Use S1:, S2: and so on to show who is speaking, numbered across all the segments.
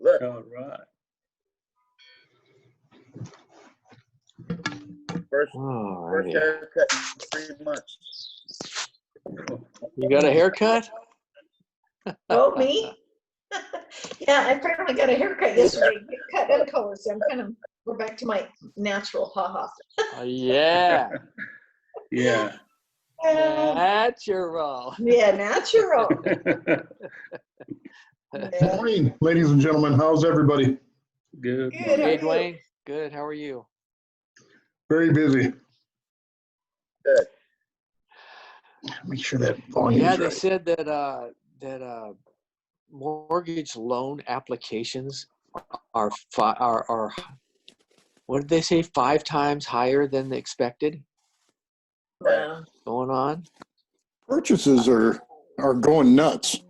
S1: Look.
S2: All right.
S1: First
S3: Alrighty.
S1: haircut in 3 months.
S3: You got a haircut?
S4: Oh, me? Yeah, I apparently got a haircut yesterday. Cut and color, so I'm kind of, we're back to my natural, haha.
S3: Yeah.
S2: Yeah.
S3: Natural.
S4: Yeah, natural.
S5: Good
S4: Yeah.
S5: morning, ladies and gentlemen. How's everybody?
S2: Good.
S4: Good.
S3: Hey,
S4: How are you?
S3: Dwayne. Good. How are you?
S5: Very busy.
S1: Good.
S5: Make sure that volume
S3: Yeah,
S5: is
S3: they
S5: right.
S3: said that mortgage loan applications are what did they say? 5 times higher than the expected
S4: Wow.
S3: going on.
S5: Purchases are going nuts,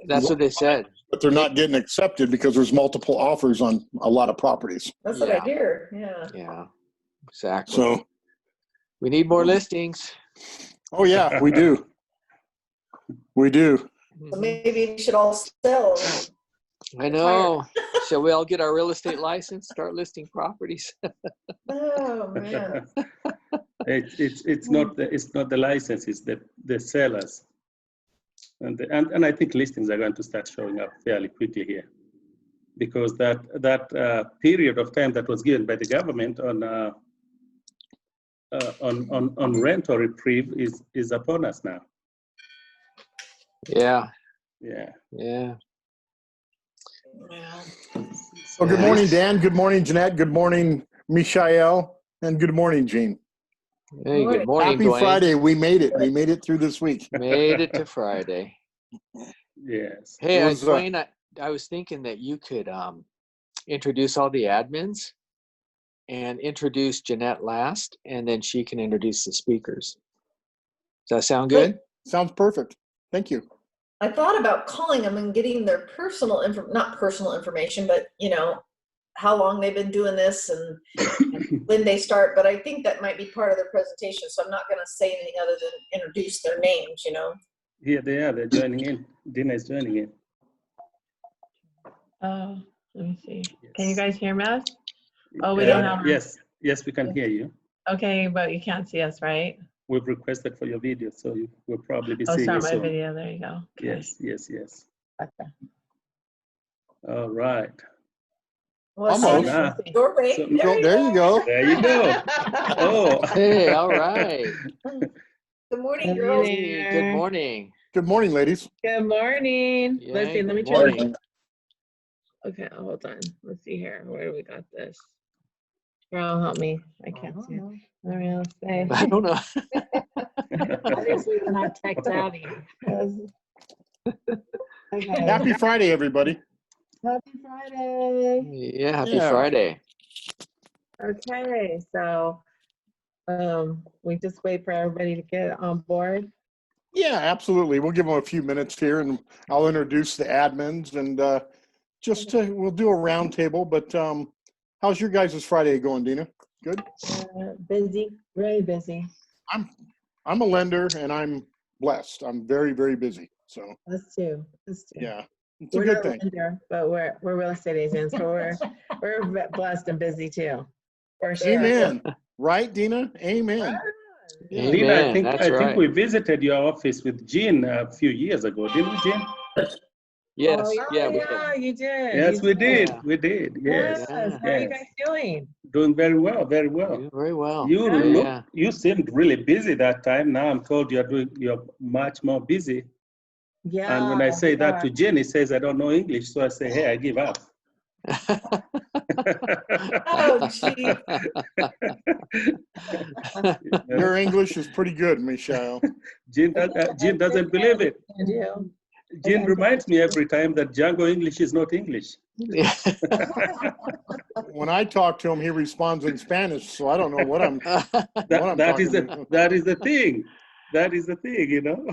S3: That's what they said.
S5: but they're not getting accepted because there's multiple offers on a lot of properties.
S4: That's what I
S3: Yeah.
S4: hear. Yeah.
S3: Yeah, exactly.
S5: So,
S3: We need more listings.
S5: oh yeah, we do. We do.
S4: So maybe we should all sell.
S3: I know. Shall we all get our real estate license? Start listing properties.
S4: Oh, man.
S2: It's not the license, it's the sellers. And I think listings are going to start showing up fairly quickly here, because that period of time that was given by the government on rental reprieve is upon us now.
S3: Yeah.
S2: Yeah.
S3: Yeah.
S4: Wow.
S5: Well, good morning, Dan. Good morning, Jeanette. Good morning, Michael. And good morning, Jean.
S3: Hey, good morning,
S5: Happy
S3: Dwayne.
S5: Friday. We made it. We made it through this week.
S3: Made it to Friday.
S2: Yes.
S3: Hey,
S5: It was,
S3: Dwayne, I was thinking that you could introduce all the admins and introduce Jeanette last, and then she can introduce the speakers. Does that sound good?
S5: Sounds perfect. Thank you.
S4: I thought about calling them and getting their personal not personal information, but how long they've been doing this and when they start. But I think that might be part of their presentation, so I'm not going to say anything other than introduce their names.
S2: Here they are. They're joining in. Dina is joining in.
S6: Oh, let me see.
S2: Yes.
S6: Can you guys hear me? Oh, we don't have.
S2: Yes, we can hear you.
S6: Okay, but you can't see us, right?
S2: We've requested for your video, so you will probably be
S6: Oh,
S2: seeing
S6: start
S2: it
S6: my
S2: soon.
S6: video. There you go. Okay.
S2: Yes.
S6: Okay.
S2: All right.
S4: Well,
S5: Almost.
S2: Ah.
S4: doorway.
S2: So-
S5: There you go.
S2: There you go. Oh.
S3: Hey, all right.
S4: Good morning,
S6: Hey
S4: girls.
S3: Hey,
S6: there.
S3: good morning.
S5: Good morning, ladies.
S6: Good morning.
S3: Yeah,
S6: Let's see. Let me
S3: good
S6: try.
S3: morning.
S6: Okay, hold on. Let's see here. Where do we got this? Girl, help me. I can't see it. All right, let's say.
S3: I don't know.
S6: Obviously, we're not tech savvy. Okay.
S5: Happy Friday, everybody.
S6: Happy Friday.
S3: Yeah, happy
S5: Yeah.
S3: Friday.
S6: Okay, so we just wait for everybody to get on board.
S5: Yeah, absolutely. We'll give them a few minutes here, and I'll introduce the admins, and we'll do a round table. But how's your guys' Friday going, Dina? Good.
S6: Busy, really busy.
S5: I'm a lender, and I'm blessed. I'm very, very busy. So
S6: Us too.
S5: yeah, it's a
S6: We're
S5: good
S6: not
S5: thing.
S6: lender, but we're real estate agents, so we're blessed and busy too. For sure.
S5: Amen. Right, Dina? Amen.
S6: Yeah.
S2: Dina,
S3: Amen.
S2: I
S3: That's
S2: think
S3: right.
S2: we visited your office with Jean a few years ago, didn't we, Jean?
S3: Yes.
S6: Oh,
S3: Yeah, we
S6: yeah,
S3: did.
S6: you did.
S2: Yes,
S6: you
S2: we did.
S3: Yeah.
S2: We did. Yes.
S6: Yes. How
S3: Yeah.
S6: are you
S2: Yes.
S6: guys doing?
S2: Doing very well. Very well.
S3: Doing very well.
S2: You
S3: Yeah.
S2: you seemed really busy that time. Now I'm told you're much more busy.
S6: Yeah.
S2: And when I say that
S6: yeah.
S2: to Jen, he says I don't know English, so I say, hey, I give up.
S4: Oh, gee.
S5: Your English is pretty good, Michelle.
S2: Jean doesn't believe it.
S6: I do.
S2: Jean reminds me every time that Django English is not English.
S5: When I talk to him, he responds in Spanish, so I don't know what I'm
S2: That is
S5: talking
S2: the
S5: about.
S2: that is the thing. That is the thing, you know.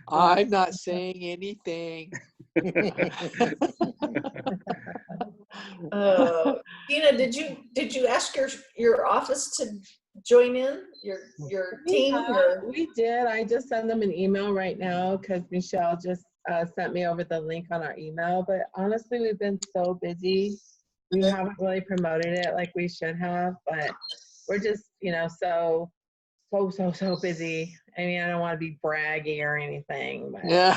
S3: I'm not saying anything.
S4: Dina, did you ask your office to join in your team?
S6: We did. I just sent them an email right now because Michelle just sent me over the link on our email, but honestly, we've been so busy. We haven't really promoted it like we should have, but we're just, so busy. I mean, I don't want to be braggy or anything, but
S3: Yeah.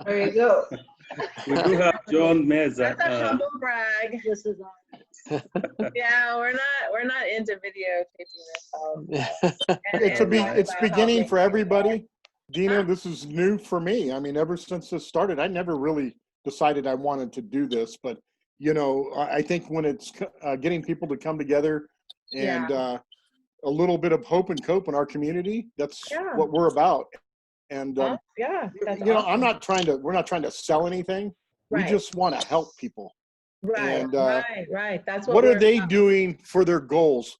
S4: There you go.
S2: We do have John Meza.
S6: that's a humble brag.
S4: This is
S6: Yeah, we're not into videotaping ourselves.
S5: It's beginning for everybody. Dina, this is new for me. I mean, ever since this started, I never really decided I wanted to do this, but I think when it's getting people to come together and a little bit of hope and cope in our community, that's what we're about. And
S6: that's
S5: I'm
S6: awesome.
S5: we're not trying to sell anything.
S6: Right.
S5: We just want to help people.
S6: Right,
S5: And,
S6: right. That's
S5: what are
S6: we're
S5: they
S6: about.
S5: doing for their goals?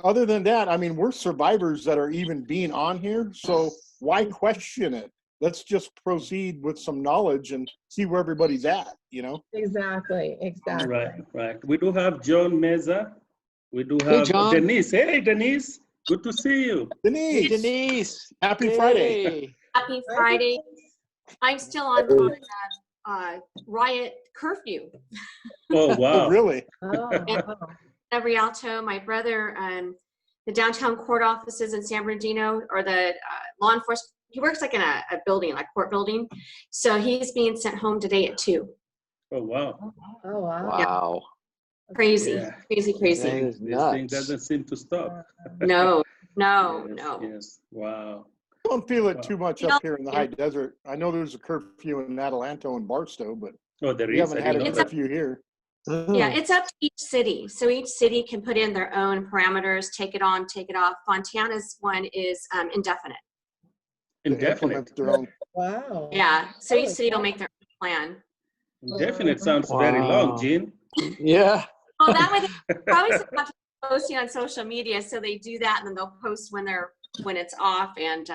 S5: Other than that, I mean, we're survivors that are even being on here. So why question it? Let's just proceed with some knowledge and see where everybody's at,
S6: Exactly.
S2: Right. We do have John Meza. We do
S3: Hey,
S2: have
S3: John.
S2: Denise. Hey, Denise. Good to see you.
S3: Hey,
S5: Denise,
S3: Denise.
S5: happy Friday.
S3: Hey.
S7: Happy Friday. I'm still on riot curfew.
S2: Oh,
S5: Oh,
S2: wow.
S5: really?
S7: At Rialto, my brother, the downtown court offices in San Bernardino, or the law enforcement, he works like in a building, like court building. So he's being sent home today at 2.
S2: Oh, wow.
S6: Oh, wow.
S3: Wow.
S7: Crazy,
S2: Yeah.
S7: crazy,
S3: That
S7: crazy.
S3: is
S2: This thing
S3: nuts.
S2: doesn't seem to stop.
S7: No.
S2: Yes. Wow.
S5: Don't feel it
S2: Wow.
S5: too much up here in the high desert. I know there's a curfew in Adelanto and Barstow, but
S2: Oh, there
S5: we
S2: is.
S5: haven't
S2: I
S5: had
S2: didn't
S5: a
S2: know that.
S5: curfew here.
S7: Yeah, it's up to each city. So each city can put in their own parameters, take it on, take it off. Fontana's one is indefinite.
S5: To
S2: Indefinite.
S5: implement their own.
S6: Wow.
S7: Yeah, so each
S6: Holy
S7: city will
S6: cow.
S7: make their own plan.
S2: Indefinite sounds very long,
S3: Wow.
S2: Jean.
S3: Yeah.
S7: Well, that way they probably not posting on social media, so they do that, and then they'll post when it's off, and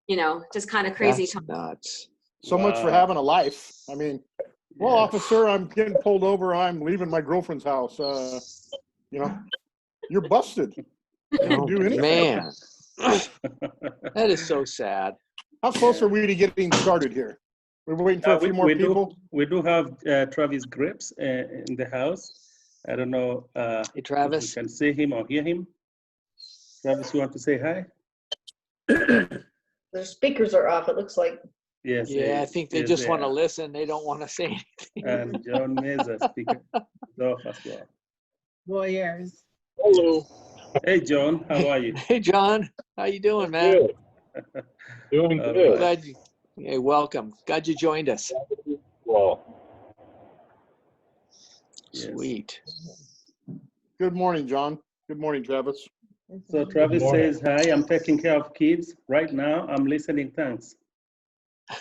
S2: Yeah.
S7: just kind of crazy.
S3: That's nuts.
S5: So much for
S2: Wow.
S5: having a life. I mean, well,
S2: Yeah.
S5: officer, I'm getting pulled over. I'm leaving my girlfriend's house. You're busted. You
S3: Oh,
S5: can't do anything.
S3: man. That is so sad.
S5: How close
S2: Yeah.
S5: are we to getting started here? We're waiting for a few more people.
S2: We do have Travis Grips in the house. I don't know
S3: Hey,
S2: if we
S3: Travis.
S2: can see him or hear him. Travis, you want to say hi?
S4: Their speakers are off, it looks like.
S2: Yes.
S3: Yeah, I think they
S2: yes,
S3: just want to
S2: are.
S3: listen. They don't want to say anything.
S2: And John Meza speaker is off as well.
S6: Warriors.
S8: Hello.
S2: Hey, John, how are you?
S3: Hey, John. How you doing, man?
S8: Good. Doing
S2: All
S8: good.
S2: right.
S3: Hey, welcome. Glad you joined us.
S8: Well,
S2: Yes.
S3: Sweet.
S5: Good morning, John. Good morning, Travis.
S2: So Travis
S8: morning.
S2: says, hi, I'm taking care of kids. Right now, I'm listening. Thanks.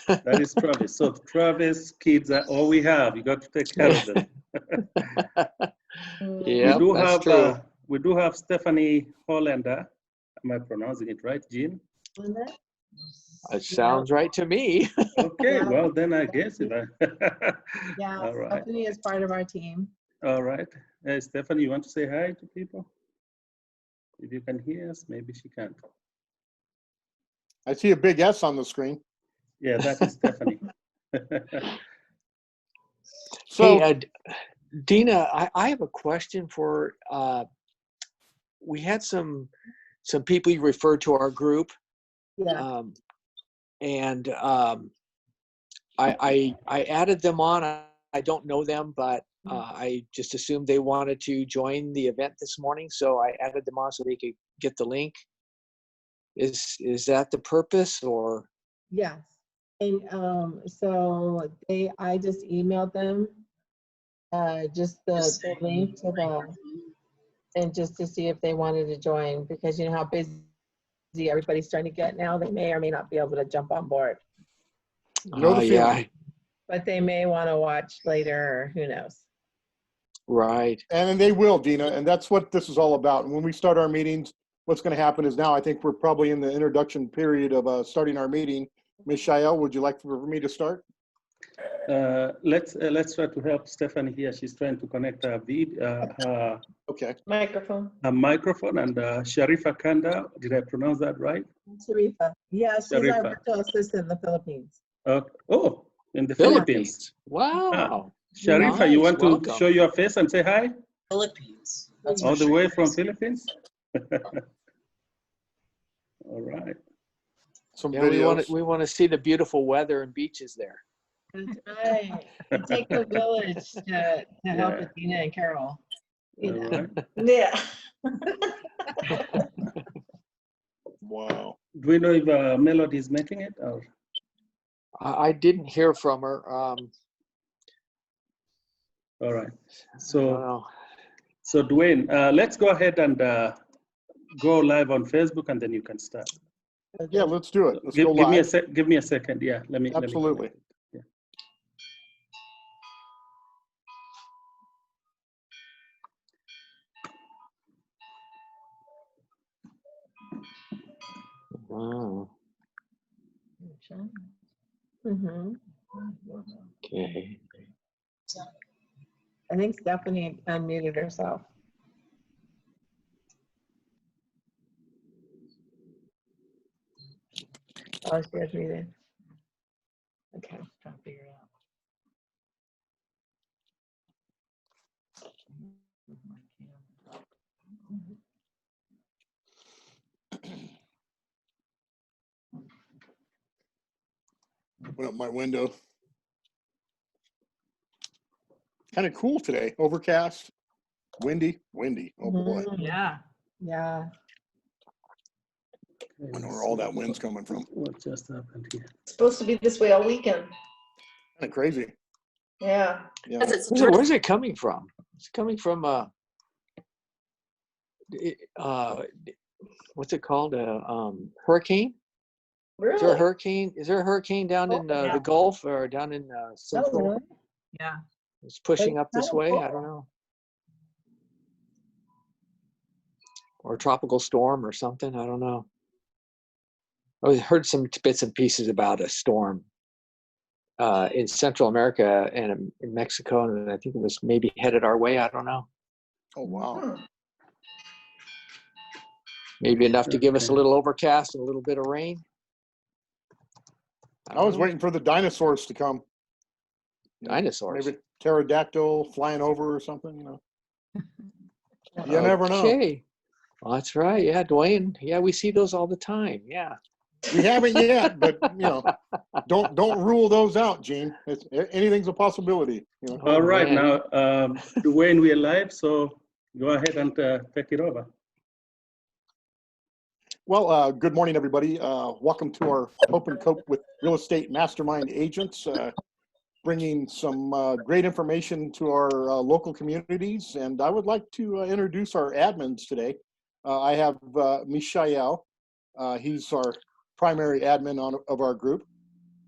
S2: That is Travis. So Travis, kids are all we have. You got to take care of them.
S3: Yeah, that's true.
S2: We do have Stephanie Hollander. Am I pronouncing it right, Jean?
S3: It sounds right to me.
S2: Okay,
S6: Yeah.
S2: well then I guess it.
S6: Yeah,
S2: All right.
S6: Stephanie is part of our team.
S2: All right. Hey, Stephanie, you want to say hi to people? If you can hear us, maybe she can't.
S5: I see a big S on the screen.
S2: Yeah, that is Stephanie.
S5: So,
S3: Hey, Dina, I have a question for, we had some people you referred to our group.
S6: Yeah.
S3: And I added them on. I don't know them, but I just assumed they wanted to join the event this morning, so I added them on so they could get the link. Is that the purpose, or?
S6: Yes. And so I just emailed them just the link to and just to see if they wanted to join, because you know how busy everybody's trying to get now. They may or may not be able to jump on board,
S5: know the
S3: Yeah,
S5: feeling.
S6: but they may want to watch later, or who knows.
S3: right.
S5: And they will, Dina, and that's what this is all about. And when we start our meetings, what's going to happen is now I think we're probably in the introduction period of starting our meeting. Ms. Shael, would you like for me to start?
S2: Let's try to help Stephanie here. She's trying to connect her
S5: Okay.
S4: Microphone.
S2: her microphone. And Sharifa Kanda, did I pronounce that right?
S6: Sharifa. Yeah, she's our
S2: Sharifa.
S6: virtual assistant in the Philippines.
S2: Oh, in the Philippines.
S3: Wow.
S2: Sharifa, you
S3: Nice.
S2: want to
S3: Welcome.
S2: show your face and say hi?
S9: Philippines. That's
S2: All
S9: for
S2: the
S9: sure.
S2: way from Philippines? All right.
S5: Some
S3: Yeah,
S5: videos.
S3: we want to see the beautiful weather and beaches there.
S6: That's right. It takes a village to help
S2: Yeah.
S6: with Dina and Carol.
S2: All right.
S4: Yeah.
S5: Wow.
S2: Do we know if Melody is making it? Or?
S3: I didn't hear from her.
S2: All right.
S3: I don't
S2: So,
S3: know.
S2: so Dwayne, let's go ahead and go live on Facebook, and then you can start.
S5: Yeah, let's do it. Let's
S2: Give,
S5: go
S2: give me a
S5: live.
S2: give me a second. Yeah, let me.
S5: Absolutely.
S2: Let me connect it.
S3: Wow.
S6: Mm-hmm.
S3: Okay.
S6: I think Stephanie unmuted herself. Oh, she has muted. Okay, trying to figure it out.
S5: Open up my window. Kind of cool today. Overcast, windy. Oh boy.
S6: Mhm.
S9: Yeah.
S6: Yeah.
S5: I don't know where all that wind's coming from.
S2: What just happened here?
S4: It's supposed to be this way all weekend.
S5: Kind of crazy.
S4: Yeah.
S5: Yeah.
S9: Because it's
S3: Where's it coming from? It's coming from what's it called? Hurricane? Is there a
S4: Really?
S3: hurricane? Is there a hurricane down in
S9: yeah.
S3: the Gulf or down in
S6: Oh,
S3: Central?
S6: really?
S9: yeah.
S3: It's pushing
S6: But
S3: up this
S6: kind of
S3: way.
S6: cool.
S3: I don't know. Or a tropical storm or something. I don't know. I heard some bits and pieces about a storm in Central America and in Mexico, and I think it was maybe headed our way. I don't know.
S5: Oh wow.
S4: Hmm.
S3: Maybe enough to give us a
S2: Okay.
S3: little overcast and a little bit of rain.
S5: I was
S3: don't know.
S5: waiting for the dinosaurs to come. You know,
S3: Dinosaurs.
S5: Maybe pterodactyl flying over or something. You know. You never know.
S3: Okay. Well, that's right. Yeah, Dwayne. Yeah, we see those all the time. Yeah.
S5: We haven't yet, but you know, don't rule those out, Gene. Anything's a possibility. You know.
S2: All right,
S3: man.
S2: now, Dwayne, we're live, so go ahead and take it over.
S5: Well, good morning, everybody. Welcome to our Hope and Cope with Real Estate Mastermind Agents, bringing some great information to our local communities. And I would like to introduce our admins today. I have Mishael. He's our primary admin of our group.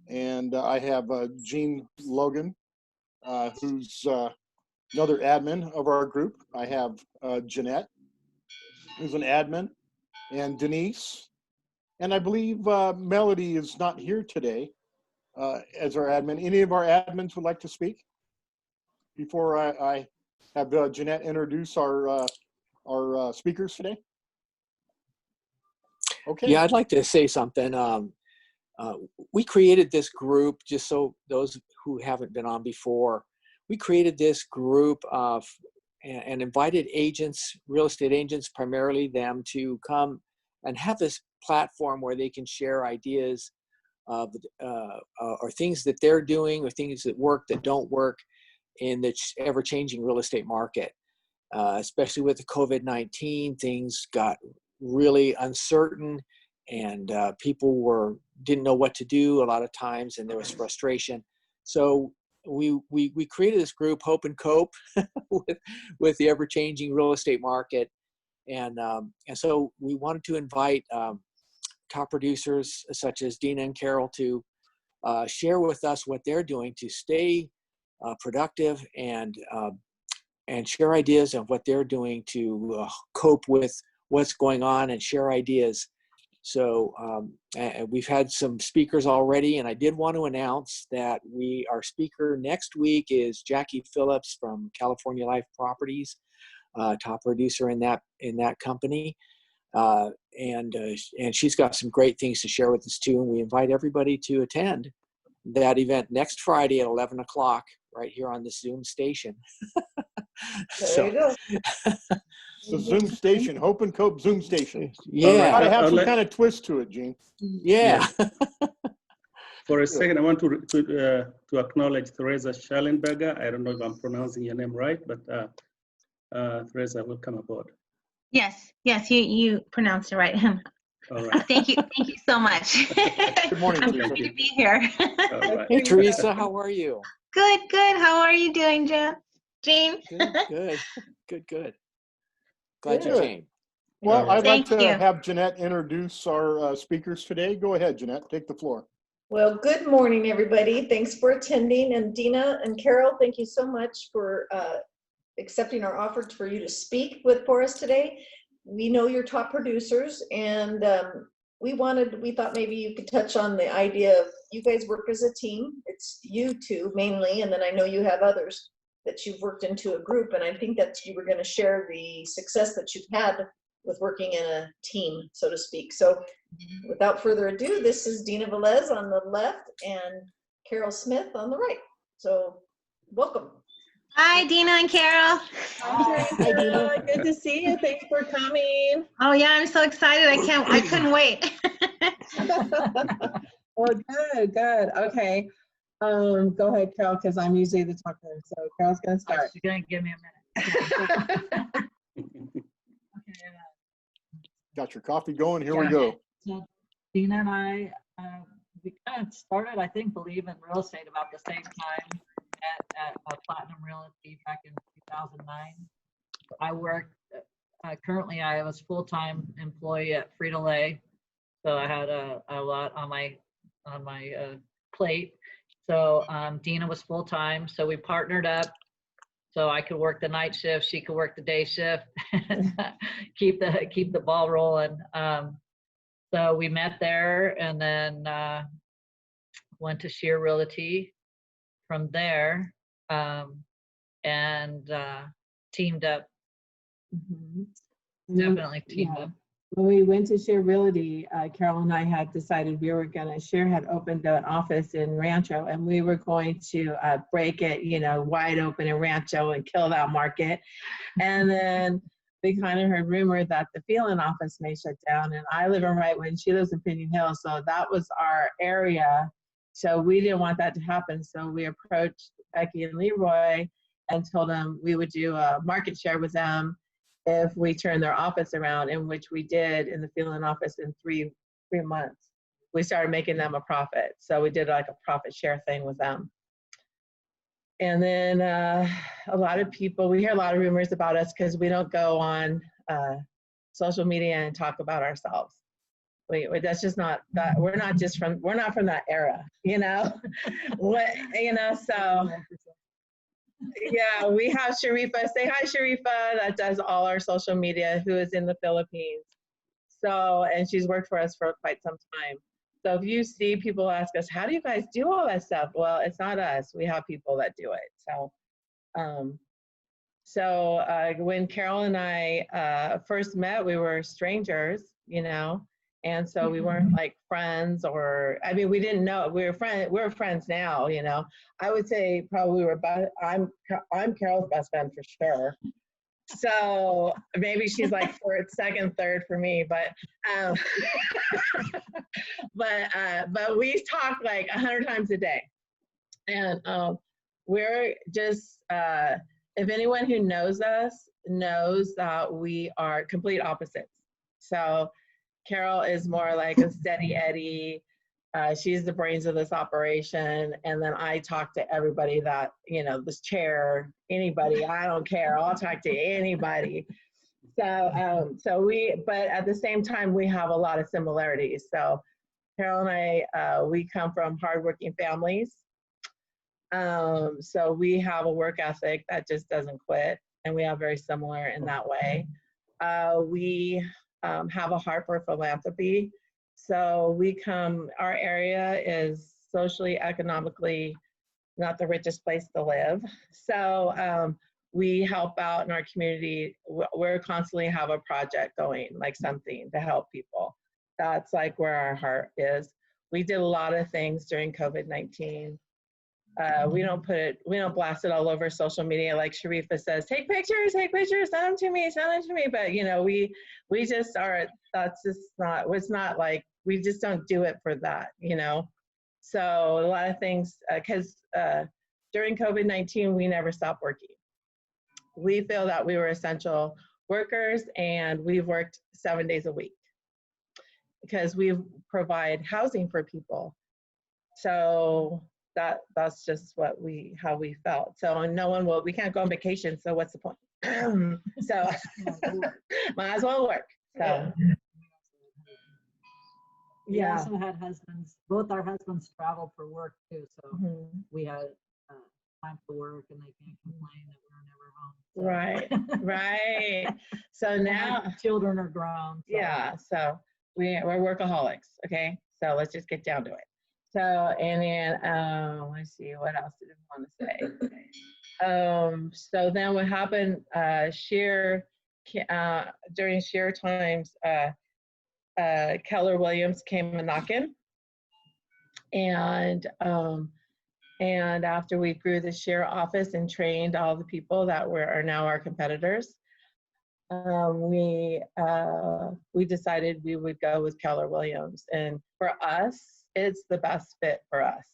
S5: And I have Gene Logan, who's another admin of our group. I have Jeanette, who's an admin, and Denise. And I believe Melody is not here today as our admin. Any of our admins would like to speak before I have Jeanette introduce our speakers today? Okay.
S3: Yeah, I'd like to say something. We created this group, just so those who haven't been on before, we created this group of and invited agents, real estate agents, primarily them, to come and have this platform where they can share ideas of or things that they're doing or things that work, that don't work in the ever-changing real estate market. Especially with the COVID-19, things got really uncertain, and people didn't know what to do a lot of times, and there was frustration. So we created this group, Hope and Cope, with the ever-changing real estate market, and so we wanted to invite top producers such as Dina and Carol to share with us what they're doing to stay productive and share ideas of what they're doing to cope with what's going on and share ideas So and we've had some speakers already, and I did want to announce that our speaker next week is Jackie Phillips from California Life Properties, top producer in that company. And she's got some great things to share with us too. And we invite everybody to attend that event next Friday at 11 o'clock right here on the Zoom station.
S4: There you go.
S5: The Zoom station, Hope and Cope Zoom station.
S3: Yeah.
S5: Gotta have some kind of twist to it, Gene.
S3: Yeah.
S2: For a second, I want to acknowledge Teresa Schallenberger. I don't know if I'm pronouncing your name right, but Teresa, welcome aboard.
S10: Yes, you pronounced it right.
S2: All right.
S10: Thank you so much.
S5: Good morning,
S10: I'm
S5: Teresa.
S10: happy to be here.
S2: All right.
S3: Hey, Teresa, how are you?
S10: Good. How are you doing, Gene?
S3: Good. Glad you
S5: Good.
S3: came.
S5: Well, I'd like
S10: Thank
S5: to
S10: you.
S5: have Jeanette introduce our speakers today. Go ahead, Jeanette, take the floor.
S4: Well, good morning, everybody. Thanks for attending. And Dina and Carol, thank you so much for accepting our offer for you to speak for us today. We know you're top producers, and we thought maybe you could touch on the idea of you guys work as a team. It's you two mainly, and then I know you have others that you've worked into a group, and I think that you were going to share the success that you've had with working in a team, so to speak. So without further ado, this is Dina Velez on the left and Carol Smith on the right. So welcome.
S10: Hi, Dina and Carol.
S6: Hi, Dina. Good to see you. Thanks for coming.
S10: Oh yeah, I'm so excited. I couldn't wait.
S6: Well, good. Okay. Go ahead, Carol, because I'm usually the talker. So Carol's gonna start.
S9: You're gonna give me a minute. Okay.
S5: Got your coffee going? Here we go.
S9: So Dina and I, we kind of started, I think, believe in real estate about the same time at Platinum Realty back in 2009. I worked, currently I was full-time employee at Frito-Lay. So I had a lot on my plate. So Dina was full-time, so we partnered up. So I could work the night shift, she could work the day shift, keep the ball rolling. So we met there, and then went to Sheer Realty from there, and teamed up. Definitely teamed up.
S6: When we went to Share Realty, Carol and I had decided we were gonna, Share had opened an office in Rancho, and we were going to break it, wide open in Rancho and kill that market. And then we kind of heard rumor that the Phelan office may shut down, and I live in Wrightwood and she lives in Pinion Hill, so that was our area. So we didn't want that to happen. So we approached Becky and Leroy and told them we would do a market share with them if we turned their office around, in which we did in the Phelan office in three months. We started making them a profit. So we did like a profit share thing with them. And then a lot of people, we hear a lot of rumors about us because we don't go on social media and talk about ourselves. That's just not that, we're not from that era, so. Yeah, we have Sharifa. Say hi, Sharifa. That does all our social media, who is in the Philippines. So, and she's worked for us for quite some time. So if you see people ask us, how do you guys do all that stuff? Well, it's not us. We have people that do it. So, when Carol and I first met, we were strangers, and so we weren't like friends, or we didn't know we were friends now. I would say probably I'm Carol's best friend for sure. So maybe she's like second, third for me, but but we talk like 100 times a day, and we're just if anyone who knows us knows that we are complete opposites. So Carol is more like a steady Eddie. She's the brains of this operation. And then I talk to everybody that, this chair, anybody, I don't care. I'll talk to anybody. So, but at the same time, we have a lot of similarities. So Carol and I, we come from hardworking families. So we have a work ethic that just doesn't quit. And we are very similar in that way. We have a heart for philanthropy. So our area is socially, economically not the richest place to live. So we help out in our community. We're constantly have a project going, like something to help people. That's like where our heart is. We did a lot of things during COVID-19. We don't blast it all over social media like Sharifa says, take pictures, send them to me. But we just are, that's just not, it's not like, we just don't do it for that, So a lot of things, because during COVID-19, we never stopped working. We feel that we were essential workers, and we've worked 7 days a week because we provide housing for people. So that's just how we felt. So we can't go on vacation, so what's the point? So might as well work. So
S9: We also had both our husbands traveled for work too, so we had time to work, and they can't complain that we're never home. So.
S6: Right. So now
S9: children are grown. So.
S6: Yeah. So we're workaholics. Okay. So let's just get down to it. So, and then, let's see, what else did I want to say? So then what happened, during shear times, Keller Williams came a knocking, and after we grew the shear office and trained all the people that are now our competitors, we decided we would go with Keller Williams, and for us, it's the best fit for us.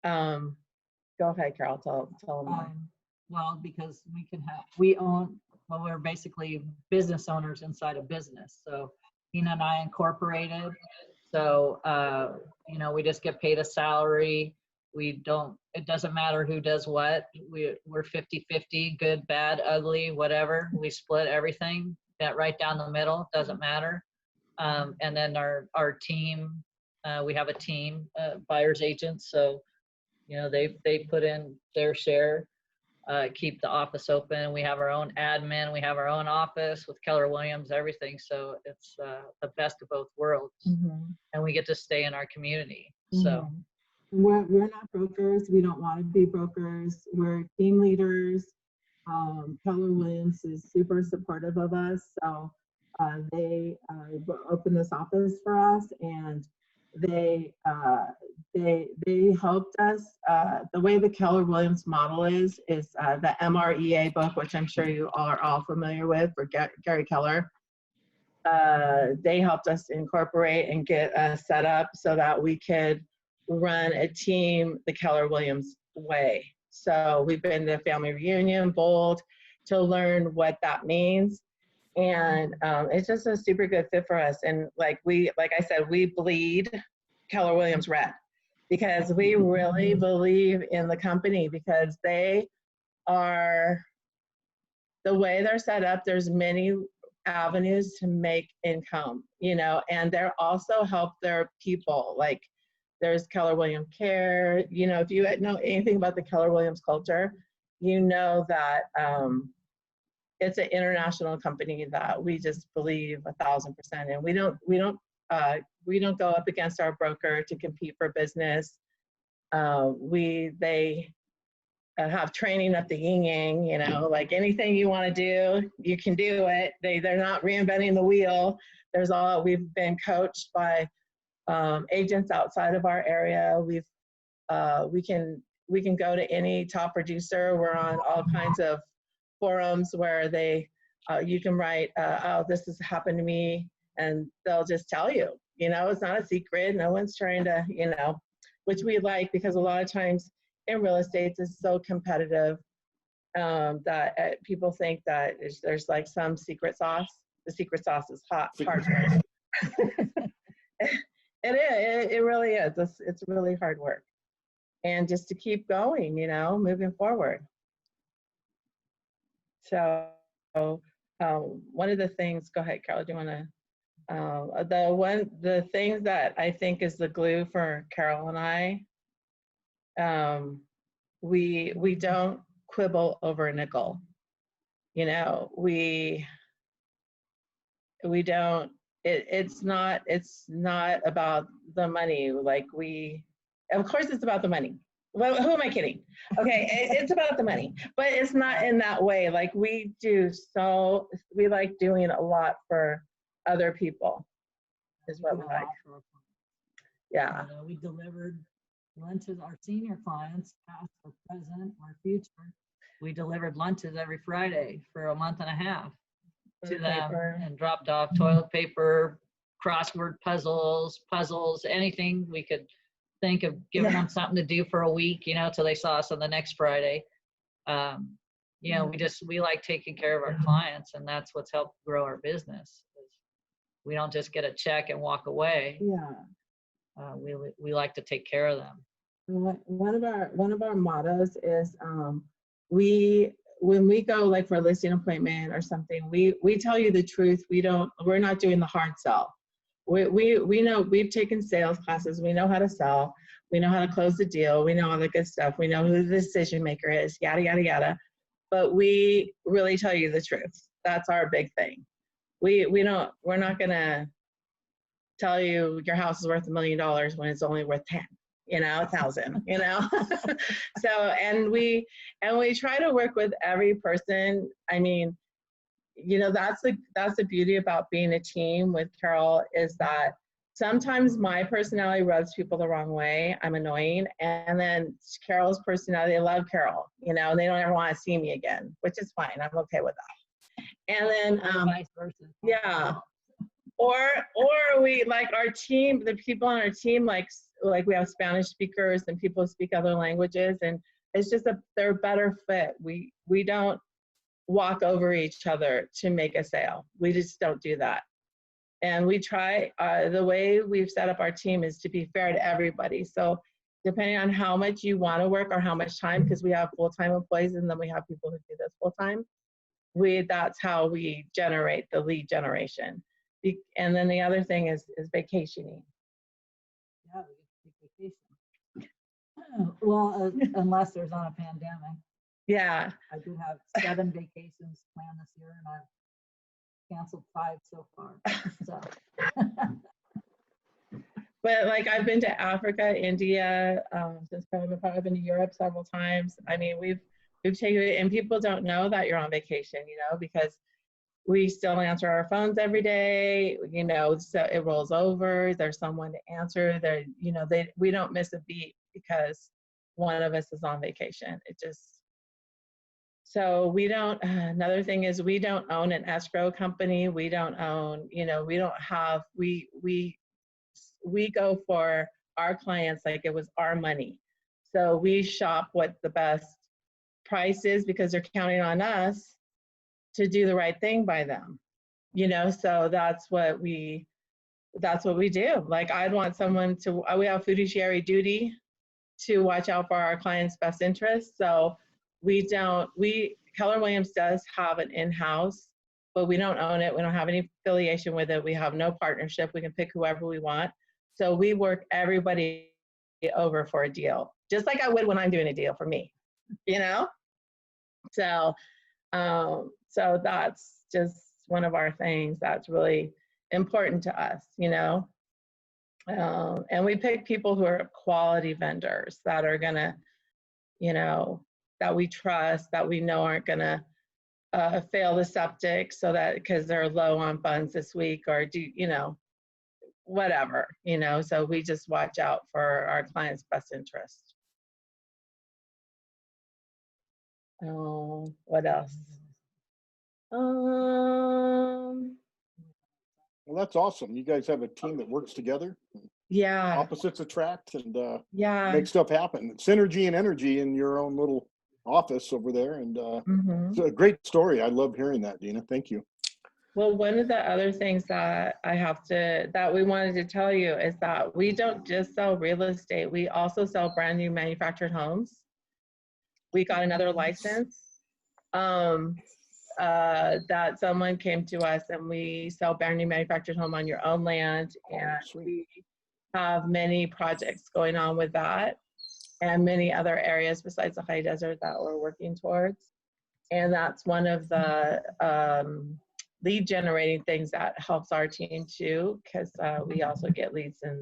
S6: Go ahead, Carol. Tell them.
S9: Well, because we're basically business owners inside a business. So Dina and I incorporated. So we just get paid a salary. It doesn't matter who does what. We're 50-50, good, bad, ugly, whatever. We split everything that right down the middle, doesn't matter. And then our team, we have a team, buyer's agents. So, they put in their share, keep the office open. We have our own admin. We have our own office with Keller Williams, everything. So it's the best of both worlds. And we get to stay in our community. So.
S6: Mm-hmm. We're not brokers. We don't want to be brokers. We're team leaders. Keller Williams is super supportive of us. So they opened this office for us, and they helped us. The way the Keller Williams model is the MREA book, which I'm sure you are all familiar with, for Gary Keller. They helped us incorporate and get us set up so that we could run a team the Keller Williams way. So we've been to family reunion, Bold, to learn what that means. And it's just a super good fit for us. And like I said, we bleed Keller Williams red because we really believe in the company, because they are, the way they're set up, there's many avenues to make income, and they're also help their people. Like, there's Keller Williams Care. If you know anything about the Keller Williams culture, that it's an international company that we just believe 1,000% in. We don't go up against our broker to compete for business. They have training up the yin yang. Like anything you want to do, you can do it. They're not reinventing the wheel. We've been coached by agents outside of our area. We can go to any top producer. We're on all kinds of forums where you can write, this has happened to me, and they'll just tell you. It's not a secret. No one's trying to, which we like, because a lot of times in real estate it's so competitive that people think that there's like some secret sauce. The secret sauce is hard work. It really is. It's really hard work. And just to keep going, moving forward. So one of the things, go ahead, Carol, do you want to, the things that I think is the glue for Carol and I, we don't quibble over a nickel. We don't, it's not about the money. Like of course it's about the money. Well, who am I kidding? Okay, it's about the money, but it's not in that way. Like we like doing a lot for other people is what we like. Yeah.
S9: We delivered lunches, our senior clients, past or present or future. We delivered lunches every Friday for a month and a half to them and dropped off toilet paper, crossword puzzles, anything we could think of giving them something to do for a week, till they saw us on the next Friday. We like taking care of our clients, and that's what's helped grow our business. We don't just get a check and walk away.
S6: Yeah.
S9: We like to take care of them.
S6: One of our mottos is when we go like for a listing appointment or something, we tell you the truth. We're not doing the hard sell. We know, we've taken sales classes. We know how to sell. We know how to close the deal. We know all the good stuff. We know who the decision maker is, yada, yada, yada. But we really tell you the truth. That's our big thing. We're not gonna tell you your house is worth $1 million when it's only worth 10, 1,000, So, and we try to work with every person. I mean, that's the beauty about being a team with Carol, is that sometimes my personality rubs people the wrong way. I'm annoying. And then Carol's personality, they love Carol, and they don't ever want to see me again, which is fine. I'm okay with that. And then,
S9: vice versa.
S6: Yeah. Or we like our team, the people on our team, like we have Spanish speakers and people who speak other languages, and it's just they're a better fit. We don't walk over each other to make a sale. We just don't do that. And we try, the way we've set up our team is to be fair to everybody. So depending on how much you want to work or how much time, because we have full-time employees and then we have people who do this full-time, that's how we generate the lead generation. And then the other thing is vacationing.
S9: Yeah, we take vacation. Well, unless there's not a pandemic.
S6: Yeah.
S9: I do have 7 vacations planned this year, and I've canceled 5 so far. So.
S6: But like I've been to Africa, India, since COVID. I've been to Europe several times. I mean, we've taken it, and people don't know that you're on vacation, because we still answer our phones every day, so it rolls over. There's someone to answer. We don't miss a beat because one of us is on vacation. So we don't, another thing is we don't own an escrow company. We don't own, we don't have, we go for our clients like it was our money. So we shop what the best price is because they're counting on us to do the right thing by them, so that's what we do. Like I'd want someone we have fiduciary duty to watch out for our clients' best interests. So Keller Williams does have an in-house, but we don't own it. We don't have any affiliation with it. We have no partnership. We can pick whoever we want. So we work everybody over for a deal, just like I would when I'm doing a deal for me, So that's just one of our things that's really important to us, and we pick people who are quality vendors that are gonna, that we trust, that we know aren't gonna fail the septic because they're low on funds this week or whatever, so we just watch out for our clients' best interest. What else?
S5: Well, that's awesome. You guys have a team that works together.
S6: Yeah.
S5: Opposites attract and
S6: yeah.
S5: make stuff happen. Synergy and energy in your own little office over there. And it's a great story. I love hearing that, Dina. Thank you.
S6: Well, one of the other things that that we wanted to tell you is that we don't just sell real estate. We also sell brand new manufactured homes. We got another license. That someone came to us, and we sell brand new manufactured home on your own land, and we have many projects going on with that and many other areas besides the high desert that we're working towards. And that's one of the lead generating things that helps our team too, because we also get leads in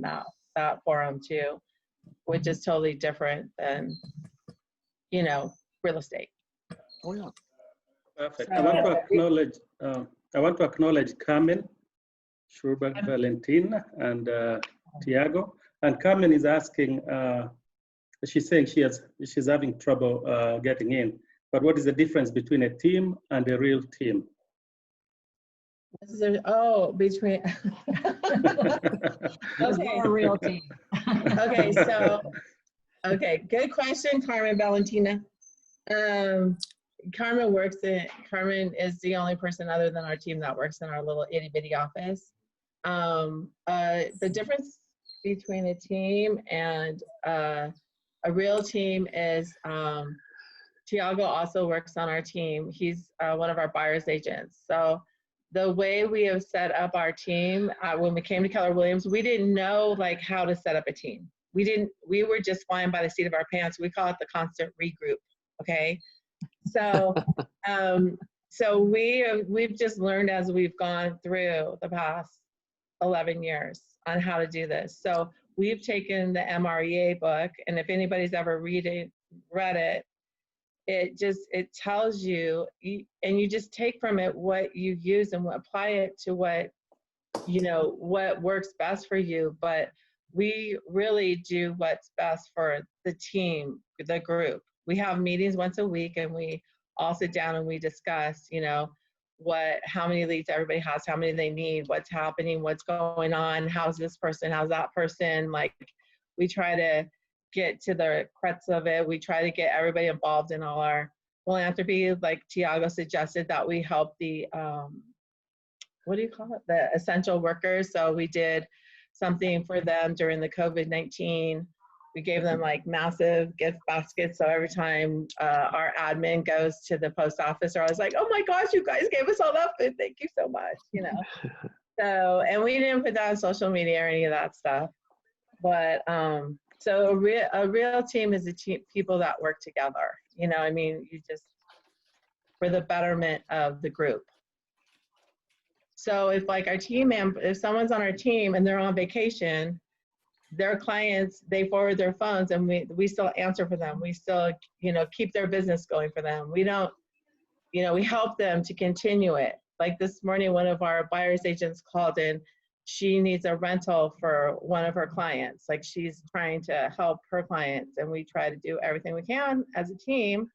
S6: that forum too, which is totally different than, you know, real estate.
S3: Oh, yeah.
S2: Perfect.
S6: So-
S2: I want to acknowledge Carmen, Schubert, Valentina, and Tiago. And Carmen is asking, she's saying she's having trouble getting in. But what is the difference between a team and a real team?
S6: Between.
S9: Okay, a real team.
S6: Okay, good question, Carmen Valentina. Carmen is the only person other than our team that works in our little itty bitty office. The difference between a team and a real team is Tiago also works on our team. He's one of our buyer's agents. So the way we have set up our team, when we came to Keller Williams, we didn't know like how to set up a team. We were just flying by the seat of our pants. We call it the constant regroup, okay? So, we've just learned as we've gone through the past 11 years on how to do this. So we've taken the MREA book, and if anybody's ever read it, it tells you, and you just take from it what you use and apply it to what works best for you. But we really do what's best for the team, the group. We have meetings once a week, and we all sit down and we discuss, how many leads everybody has, how many they need, what's happening, what's going on, how's this person, how's that person. Like, we try to get to the crux of it. We try to get everybody involved in all our philanthropy. Like Tiago suggested that we help the, the essential workers. So we did something for them during the COVID-19. We gave them like massive gift baskets. So every time our admin goes to the post office, I was like, oh my gosh, you guys gave us all that food. Thank you so much, So, and we didn't put that on social media or any of that stuff. But so a real team is people that work together. You just, for the betterment of the group. So if like if someone's on our team and they're on vacation, their clients, they forward their phones and we still answer for them. We still, keep their business going for them. We don't, we help them to continue it. Like this morning, one of our buyer's agents called in. She needs a rental for one of her clients. Like she's trying to help her clients, and we try to do everything we can as a team,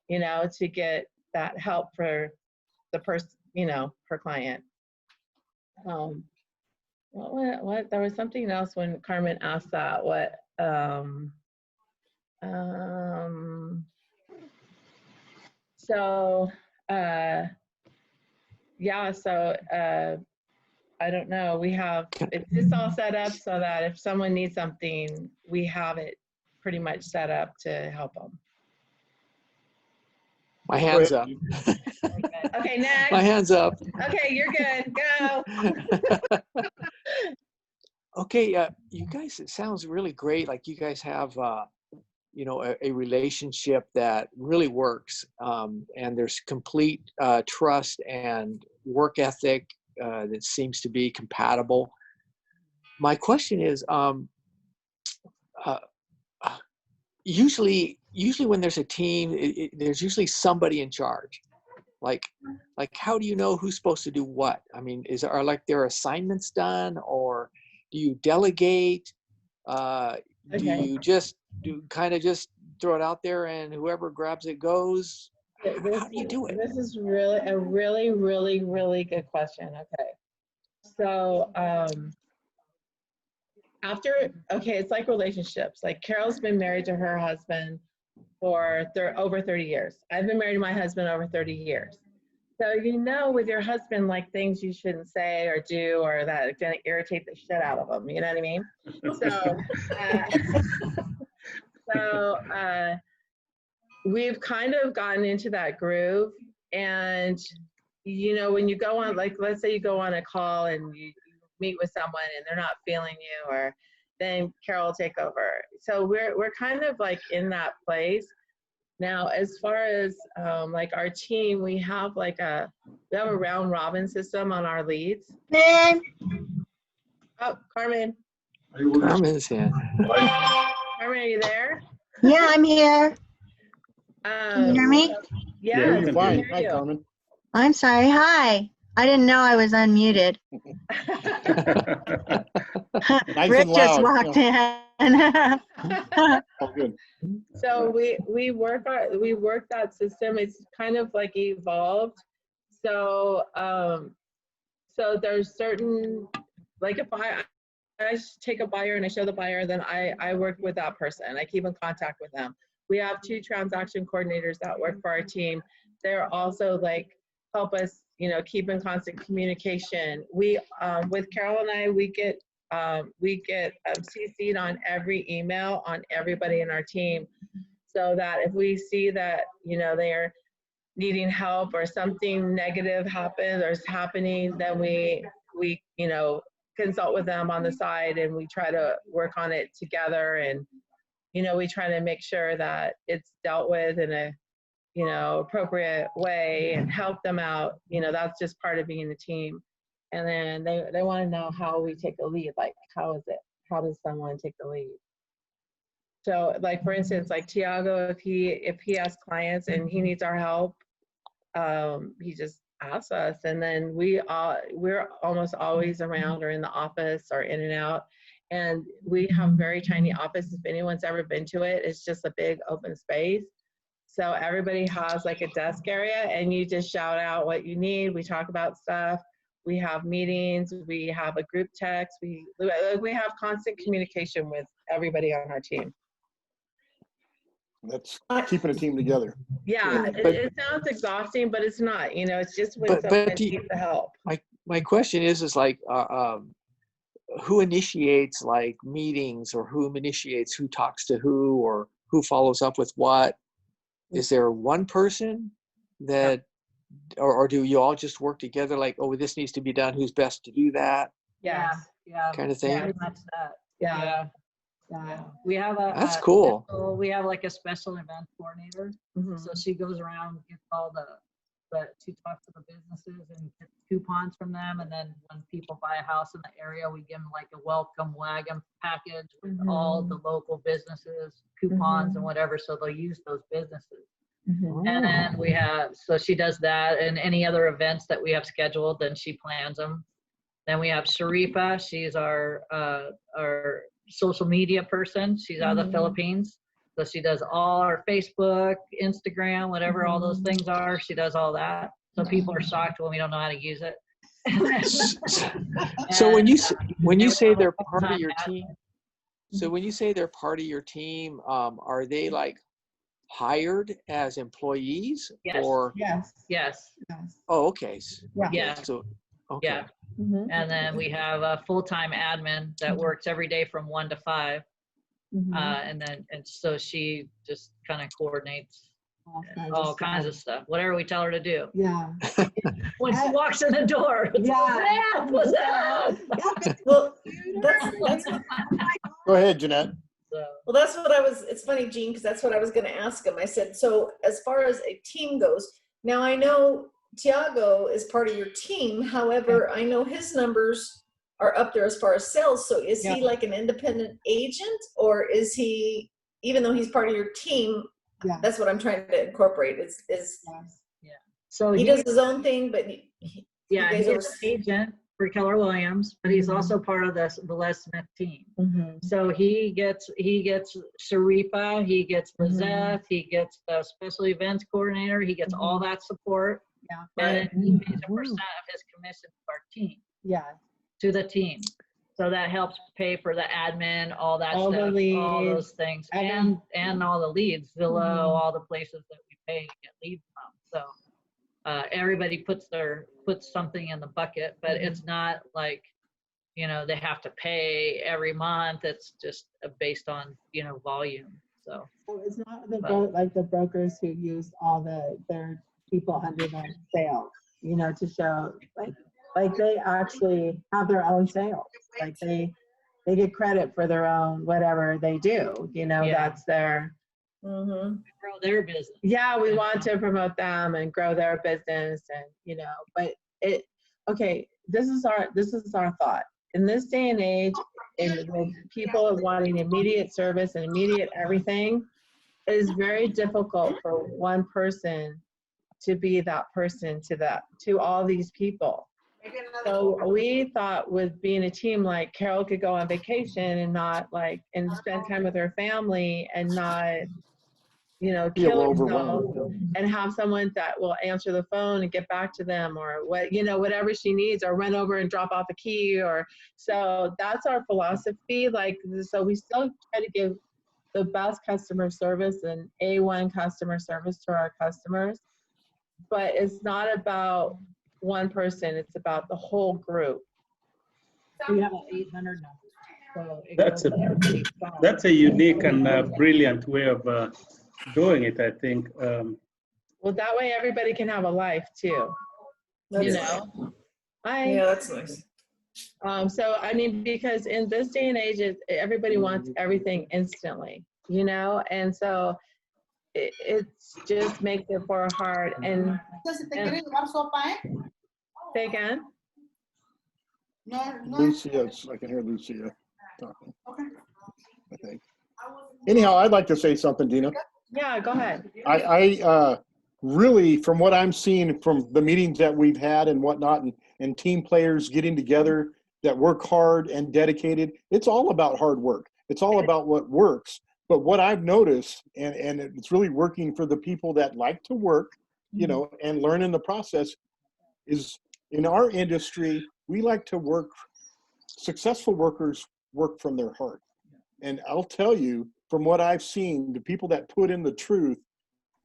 S6: to get that help for the person, her client. What? There was something else when Carmen asked that. What? Yeah. So I don't know. We have it's just all set up so that if someone needs something, we have it pretty much set up to help them.
S3: My hand's up.
S6: Okay, next.
S3: My hand's up.
S6: Okay, you're good. Go.
S3: Okay, you guys, it sounds really great. Like you guys have, a relationship that really works, and there's complete trust and work ethic that seems to be compatible. My question is, usually when there's a team, there's usually somebody in charge. Like how do you know who's supposed to do what? I mean, are their assignments done, or do you delegate? Do you just just throw it out there and whoever grabs it goes? How do you do it?
S6: This is really a really, really, really good question. Okay. So it's like relationships. Like Carol's been married to her husband for over 30 years. I've been married to my husband over 30 years. So with your husband, like things you shouldn't say or do, or that are gonna irritate the shit out of him. You know what I mean? So we've kind of gotten into that groove. And when you go on, like let's say you go on a call and you meet with someone and they're not feeling you, or then Carol will take over. So we're kind of like in that place. Now, as far as like our team, we have a round robin system on our leads.
S10: Man,
S6: Oh, Carmen.
S3: Carmen's here.
S6: Carmen, are you there?
S10: yeah, I'm here. Can you hear me?
S6: Yeah,
S5: Hear
S2: we
S5: you
S2: can
S5: fine.
S2: hear you.
S5: Hi, Carmen.
S10: I'm sorry. Hi. I didn't know I was unmuted.
S5: Nice
S10: Rick
S5: and
S10: just
S5: loud.
S10: walked in.
S5: Oh, good.
S6: So we work that system. It's kind of like evolved. So so there's certain, like if I take a buyer and I show the buyer, then I work with that person. I keep in contact with them. We have 2 transaction coordinators that work for our team. They're also like help us, keep in constant communication. We with Carol and I, we get CC'd on every email on everybody in our team, so that if we see that they are needing help or something negative happens or is happening, then we consult with them on the side and we try to work on it together, and we try to make sure that it's dealt with in a appropriate way and help them out. That's just part of being a team. And then they want to know how we take the lead, like how does someone take the lead. So like for instance, like Tiago, if he has clients and he needs our help, he just asks us, and then we're almost always around or in the office or in and out. And we have very tiny office. If anyone's ever been to it, it's just a big open space. So everybody has like a desk area, and you just shout out what you need. We talk about stuff. We have meetings. We have a group text. We have constant communication with everybody on our team.
S5: That's keeping a team together.
S6: Yeah, it sounds exhausting, but it's not. It's just when someone needs the help.
S3: My question is like, who initiates like meetings, or who initiates who talks to who, or who follows up with what? Is there one person that, or do you all just work together? Like, oh, this needs to be done. Who's best to do that?
S6: Yeah.
S3: Kind of thing.
S9: Pretty much that.
S6: Yeah.
S9: Yeah. We have
S3: That's cool.
S9: We have like a special event coordinator.
S6: Mm-hmm.
S9: So she goes around, gets all she talks to the businesses and gets coupons from them. And then when people buy a house in the area, we give them like a welcome wagon package with all the local businesses, coupons and whatever. So they'll use those businesses. And then so she does that, and any other events that we have scheduled, then she plans them. Then we have Sharifa. She's our social media person. She's out of the Philippines. So she does all our Facebook, Instagram, whatever all those things are. She does all that. So people are shocked when we don't know how to use it.
S3: So when you say they're part of your team, are they like hired as employees?
S6: Yes.
S3: Or
S6: Yes.
S3: oh, okay.
S6: Yeah.
S3: So okay.
S6: Yeah. And then we have a full-time admin that works every day from 1 to 5. And so she just kind of coordinates all kinds of stuff, whatever we tell her to do.
S4: Yeah.
S6: When she walks in the door, what's up?
S4: Well, that's
S5: Go ahead, Jeanette.
S4: well, that's what I was, it's funny, Jean, because that's what I was going to ask him. I said, so as far as a team goes, now I know Tiago is part of your team. However, I know his numbers are up there as far as sales. So is he like an independent agent, or is he, even though he's part of your team, that's what I'm trying to incorporate is
S9: So
S4: he does his own thing, but
S9: he's an agent for Keller Williams, but he's also part of the Les Smith team. So he gets Sharifa, he gets Lizette, he gets the special events coordinator, he gets all that support. And he pays a percent of his commission to our team. To the team. So that helps pay for the admin, all that
S6: All
S9: stuff,
S6: the leads.
S9: all those things, and all the leads, Zillow, all the places that we pay to get leads from. So everybody puts something in the bucket, but it's not like, they have to pay every month. It's just based on, volume. So
S6: it's not the brokers who use all their people under the sales, to show like they actually have their own sales. Like they get credit for their own whatever they do. That's their
S4: Mm-hmm.
S9: grow their business.
S6: Yeah, we want to promote them and grow their business, and but okay, this is our thought. In this day and age, with people wanting immediate service and immediate everything, it is very difficult for one person to be that person to all these people. So we thought with being a team, like Carol could go on vacation and spend time with her family and not,
S5: Feel
S6: kill herself,
S5: overwhelmed.
S6: and have someone that will answer the phone and get back to them, or whatever she needs, or run over and drop off a key, so that's our philosophy. So we still try to give the best customer service and A1 customer service to our customers, but it's not about one person, it's about the whole group.
S9: We have an 800 number. So it goes to every phone.
S2: That's a unique and brilliant way of doing it, I think.
S6: Well, that way everybody can have a life too.
S4: That's
S6: Yeah,
S4: that's nice.
S6: So I mean, because in this day and age, everybody wants everything instantly, and so it's just makes it for hard. And say again.
S5: Lucia, I can hear Lucia talking. I think. Anyhow, I'd like to say something, Dina.
S6: Yeah, go ahead.
S5: I really, from what I'm seeing from the meetings that we've had and whatnot, and team players getting together that work hard and dedicated, it's all about hard work. It's all about what works. But what I've noticed, and it's really working for the people that like to work, and learn in the process, is in our industry, we like to work, successful workers work from their heart. And I'll tell you, from what I've seen, the people that put in the truth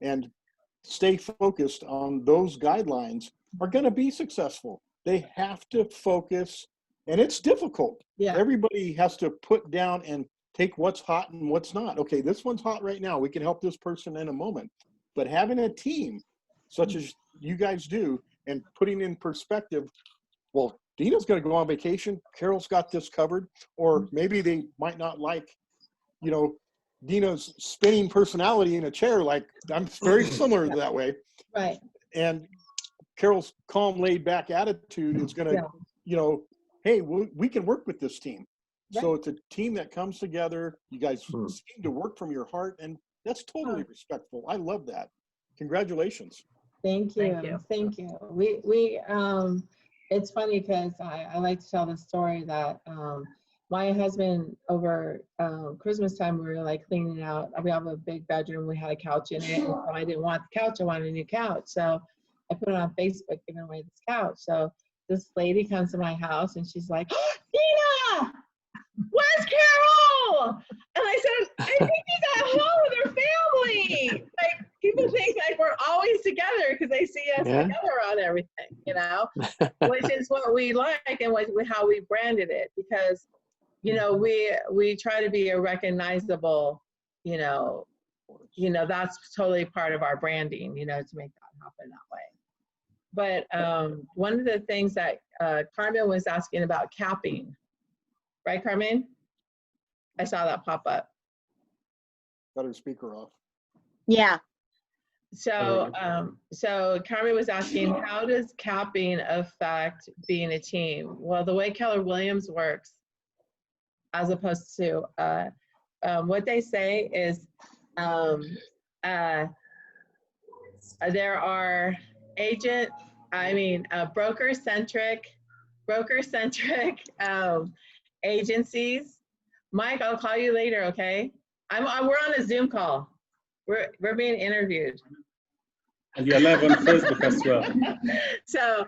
S5: and stay focused on those guidelines are going to be successful. They have to focus, and it's difficult.
S6: Yeah.
S5: Everybody has to put down and take what's hot and what's not. Okay, this one's hot right now. We can help this person in a moment. But having a team, such as you guys do, and putting in perspective, well, Dina's going to go on vacation. Carol's got this covered. Or maybe they might not like, Dina's spinning personality in a chair. Like, I'm very similar that way.
S6: Right.
S5: And Carol's calm, laid back attitude is going to, hey, we can work with this team. Right. So it's a team that comes together. You guys seem to work from your heart, and that's totally respectful. I love that. Congratulations.
S6: Thank you. Thank you. We it's funny because I like to tell the story that my husband, over Christmas time, we were like cleaning out. We have a big bedroom. We had a couch in it. And so I didn't want the couch. I wanted a new couch. So I put it on Facebook, giving away this couch. So this lady comes to my house and she's like, Dina, where's Carol? And I said, I think she's at home with her family. Like, people think like we're always together because they see us together on everything, which is what we like and how we branded it, because we try to be a recognizable, that's totally part of our branding, to make that happen that way. But one of the things that Carmen was asking about capping, right, Carmen? I saw that pop up.
S5: Got her speaker off.
S10: Yeah.
S6: So, so Carmen was asking, how does capping affect being a team? Well, the way Keller Williams works, as opposed to what they say is there are broker-centric agencies. Mike, I'll call you later, okay? We're on a Zoom call. We're being interviewed.
S2: And you're live on Facebook as well.
S6: So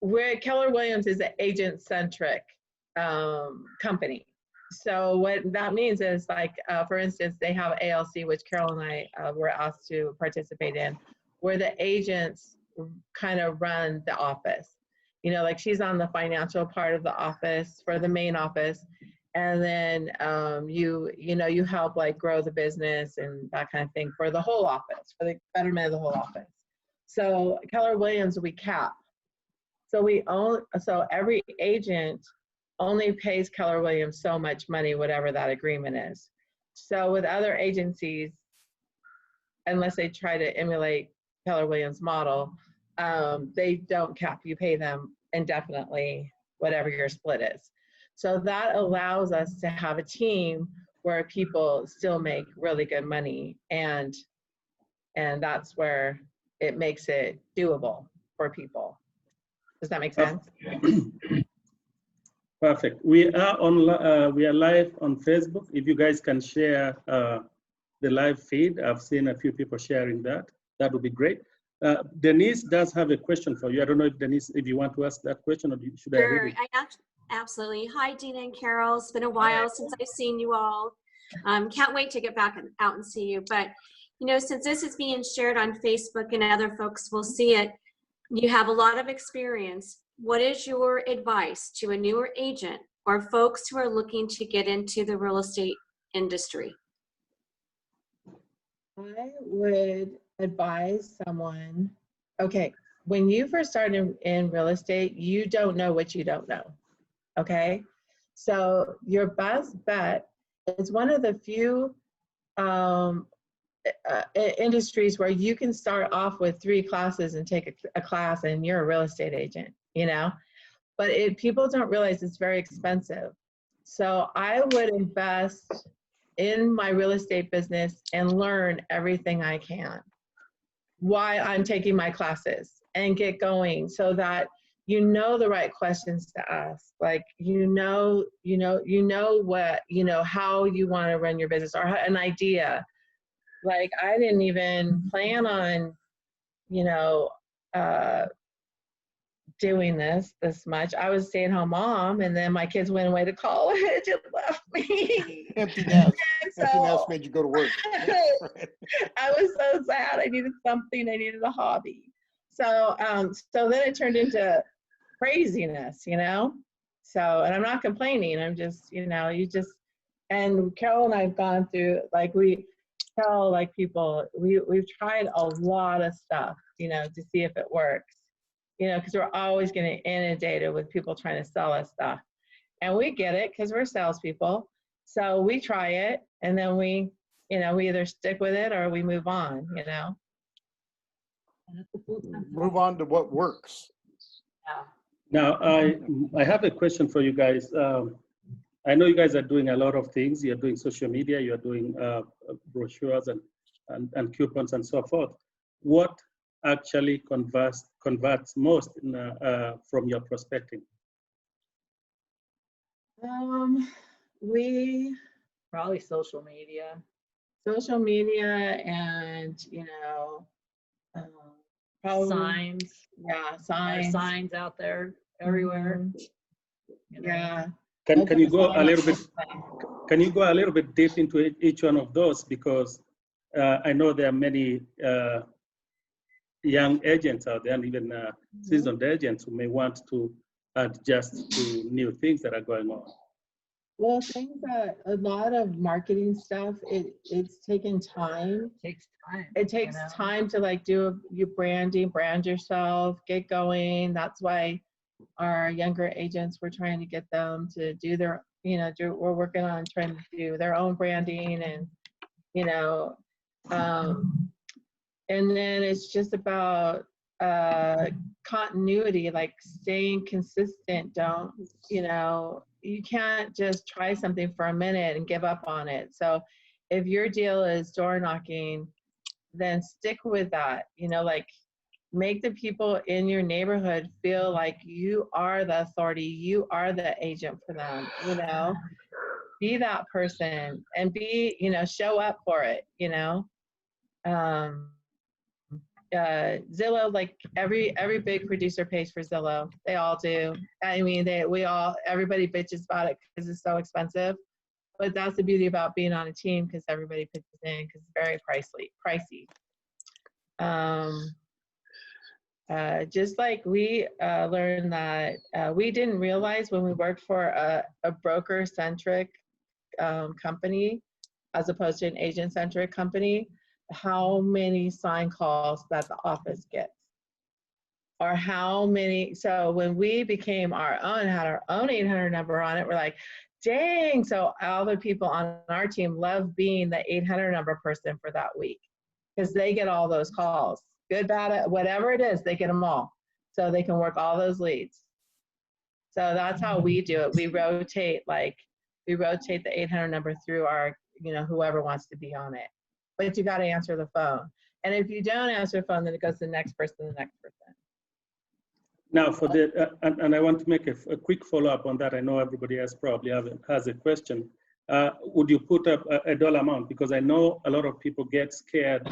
S6: we're Keller Williams is an agent-centric company. So what that means is, like, for instance, they have ALC, which Carol and I were asked to participate in, where the agents kind of run the office. Like, she's on the financial part of the office for the main office. And then you help like grow the business and that kind of thing for the whole office, for the betterment of the whole office. So Keller Williams, we cap. So every agent only pays Keller Williams so much money, whatever that agreement is. So with other agencies, unless they try to emulate Keller Williams' model, they don't cap. You pay them indefinitely, whatever your split is. So that allows us to have a team where people still make really good money, and that's where it makes it doable for people. Does that make sense?
S2: Perfect. We are live on Facebook. If you guys can share the live feed, I've seen a few people sharing that. That would be great. Denise does have a question for you. I don't know if Denise, if you want to ask that question, or should I
S7: Sure,
S2: read it?
S7: absolutely. Hi, Dina and Carol. It's been a while since I've seen you all. Can't wait to get back out and see you. But, you know, since this is being shared on Facebook and other folks will see it, you have a lot of experience. What is your advice to a newer agent or folks who are looking to get into the real estate industry?
S6: I would advise someone, okay, when you first start in real estate, you don't know what you don't know, okay? So your best bet is one of the few industries where you can start off with 3 classes and take a class and you're a real estate agent, you know? But people don't realize it's very expensive. So I would invest in my real estate business and learn everything I can while I'm taking my classes and get going, so that you know the right questions to ask. Like, you know what, how you want to run your business, or an idea. Like, I didn't even plan on, doing this much. I was a stay-at-home mom, and then my kids went away to college and left me.
S5: Empty nest.
S6: So,
S5: Empty nest made you go to work.
S6: I was so sad. I needed something. I needed a hobby. So, so then it turned into craziness, So, and I'm not complaining. I'm just, and Carol and I've gone through, like, we tell people, we've tried a lot of stuff, to see if it works. Because we're always getting inundated with people trying to sell us stuff. And we get it because we're salespeople. So we try it, and then we either stick with it or we move on,
S5: Move on to what works.
S2: Now, I have a question for you guys. I know you guys are doing a lot of things. You're doing social media, you're doing brochures and coupons and so forth. What actually converts most from your perspective?
S6: We
S9: Probably social media.
S6: and probably
S9: Signs.
S6: Yeah,
S9: There's
S6: signs.
S9: signs out there everywhere.
S6: Yeah.
S2: Can you go a little bit? Can you go a little bit deep into each one of those, because I know there are many young agents out there, and even seasoned agents who may want to adjust to new things that are going on.
S6: Well, I think that a lot of marketing stuff, it's taken time.
S9: It takes time.
S6: It takes time to do your branding, brand yourself, get going. That's why our younger agents, we're trying to get them to do their, we're working on trying to do their own branding, and, and then it's just about continuity, like staying consistent. Don't, you can't just try something for a minute and give up on it. So if your deal is door knocking, then stick with that, make the people in your neighborhood feel like you are the authority, you are the agent for them, be that person, and be, show up for it, Zillow, like every big producer pays for Zillow. They all do. I mean, everybody bitches about it because it's so expensive. But that's the beauty about being on a team, because everybody pitches in, because it's very pricey. Just like we learned that we didn't realize when we worked for a broker-centric company as opposed to an agent-centric company, how many sign calls that the office gets. or how many. So when we became our own, had our own 800 number on it, we're like, dang. So all the people on our team love being the 800 number person for that week because they get all those calls. Good, bad, whatever it is, they get them all. So they can work all those leads. So that's how we do it. We rotate the 800 number through our, whoever wants to be on it. But you got to answer the phone. And if you don't answer the phone, then it goes to the next person, the next person.
S2: Now for the, and I want to make a quick follow-up on that. I know everybody else probably has a question. Would you put up a dollar amount? Because I know a lot of people get scared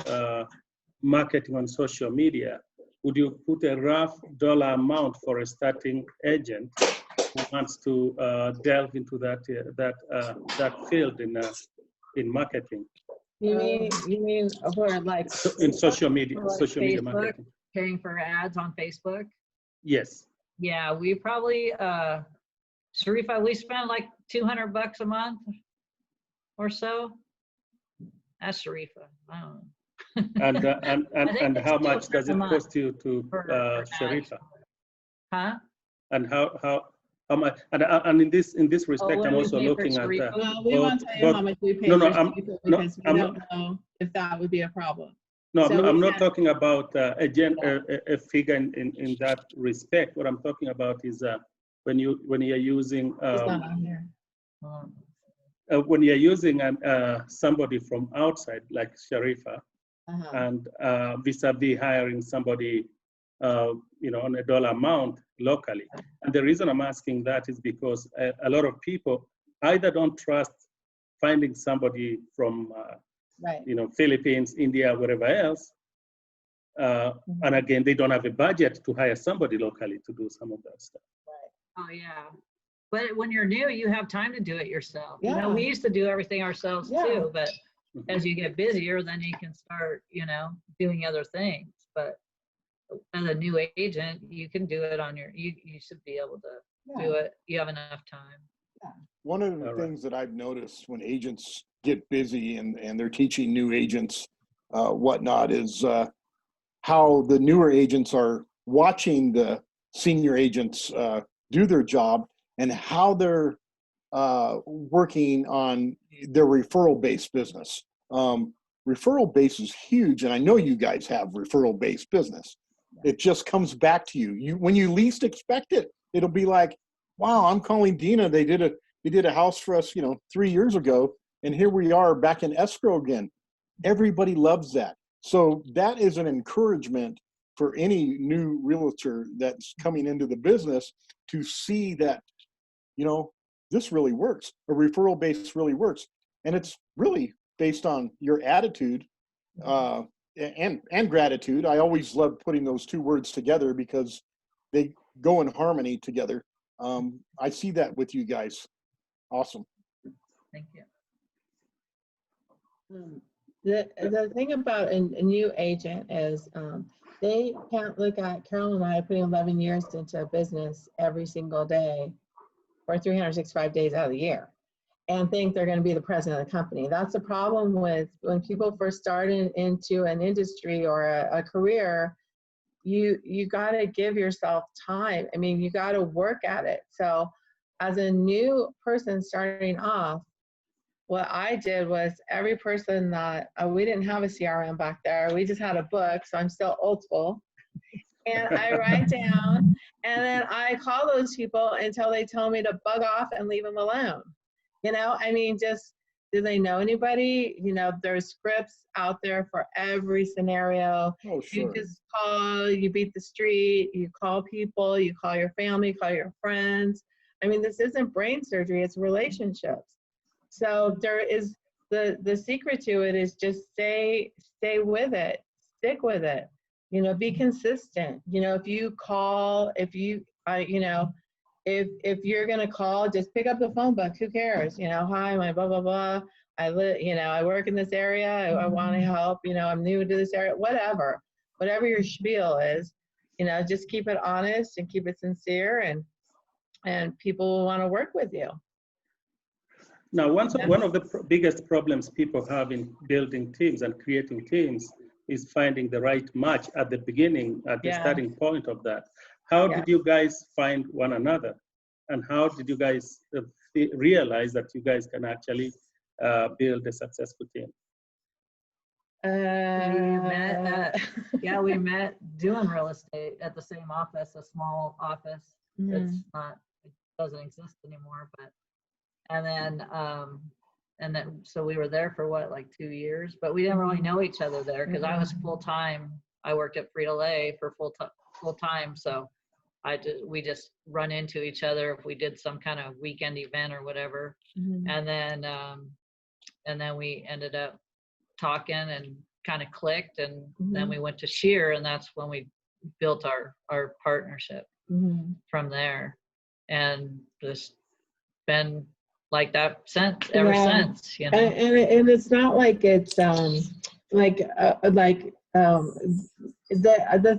S2: marketing on social media. Would you put a rough dollar amount for a starting agent who wants to delve into that field in marketing?
S6: You mean for like
S2: In social media,
S9: like
S2: social media
S9: Facebook,
S2: marketing?
S9: paying for ads on Facebook?
S2: Yes.
S9: Yeah, we probably, Sharifa, we spend like $200 a month or so. That's Sharifa. I don't know.
S2: And how much does it cost you to
S9: for
S2: Sharifa?
S9: Huh?
S2: And how much? And in this respect, I'm also looking at.
S6: Well, we won't tell you how much we pay for Sharifa because we don't know if that would be a problem.
S2: No,
S6: So
S2: I'm not talking about a figure in that respect. What I'm talking about is when you're using when you're using somebody from outside like Sharifa, and vis-a-vis hiring somebody on a dollar amount locally. And the reason I'm asking that is because a lot of people either don't trust finding somebody from Philippines, India, wherever else. And again, they don't have a budget to hire somebody locally to do some of that stuff.
S9: Oh, yeah. But when you're new, you have time to do it yourself.
S6: Yeah.
S9: We used to do everything ourselves too, but as you get busier, then you can start, doing other things. But as a new agent, you can do it on you should be able to do it. You have enough time.
S5: Yeah. One of the things that I've noticed when agents get busy and they're teaching new agents whatnot is how the newer agents are watching the senior agents do their job and how they're working on their referral-based business. Referral base is huge, and I know you guys have referral-based business. It just comes back to you. When you least expect it, it'll be like, wow, I'm calling Dina. They did a house for us, 3 years ago, and here we are back in escrow again. Everybody loves that. So that is an encouragement for any new realtor that's coming into the business to see that, this really works. A referral base really works. And it's really based on your attitude and gratitude. I always love putting those two words together because they go in harmony together. I see that with you guys. Awesome.
S9: Thank you.
S6: The thing about a new agent is they can't look at Carol and I putting 11 years into a business every single day for 365 days out of the year and think they're going to be the president of the company. That's the problem with when people first start into an industry or a career. You got to give yourself time. I mean, you got to work at it. So as a new person starting off, what I did was every person that we didn't have a CRM back there. We just had a book. So I'm still old school. And I write down and then I call those people until they tell me to bug off and leave them alone. I mean, just, do they know anybody? There's scripts out there for every scenario.
S5: Oh, sure.
S6: You just call, you beat the street, you call people, you call your family, call your friends. I mean, this isn't brain surgery, it's relationships. So there is the secret to it is just stay with it, stick with it, be consistent. If you call, if you're going to call, just pick up the phone book. Who cares? Hi, my blah, blah, blah. I work in this area. I want to help. I'm new to this area, whatever your spiel is, just keep it honest and keep it sincere and people will want to work with you.
S2: Now, one of the biggest problems people have in building teams and creating teams is finding the right match at the beginning, at the
S6: Yeah.
S2: starting point of that. How
S6: Yeah.
S2: did you guys find one another? And how did you guys realize that you guys can actually build a successful team?
S9: We met yeah, we met doing real estate at the same office, a small office. It's not, it doesn't exist anymore, but, and then, so we were there for what, like 2 years, but we didn't really know each other there because I was full-time. I worked at Frito-Lay for full-time. So we just run into each other if we did some kind of weekend event or whatever. And then we ended up talking and kind of clicked, and then we went to Shear, and that's when we built our partnership from there, and just been like that since, ever since, you know.
S6: And it's not like it's the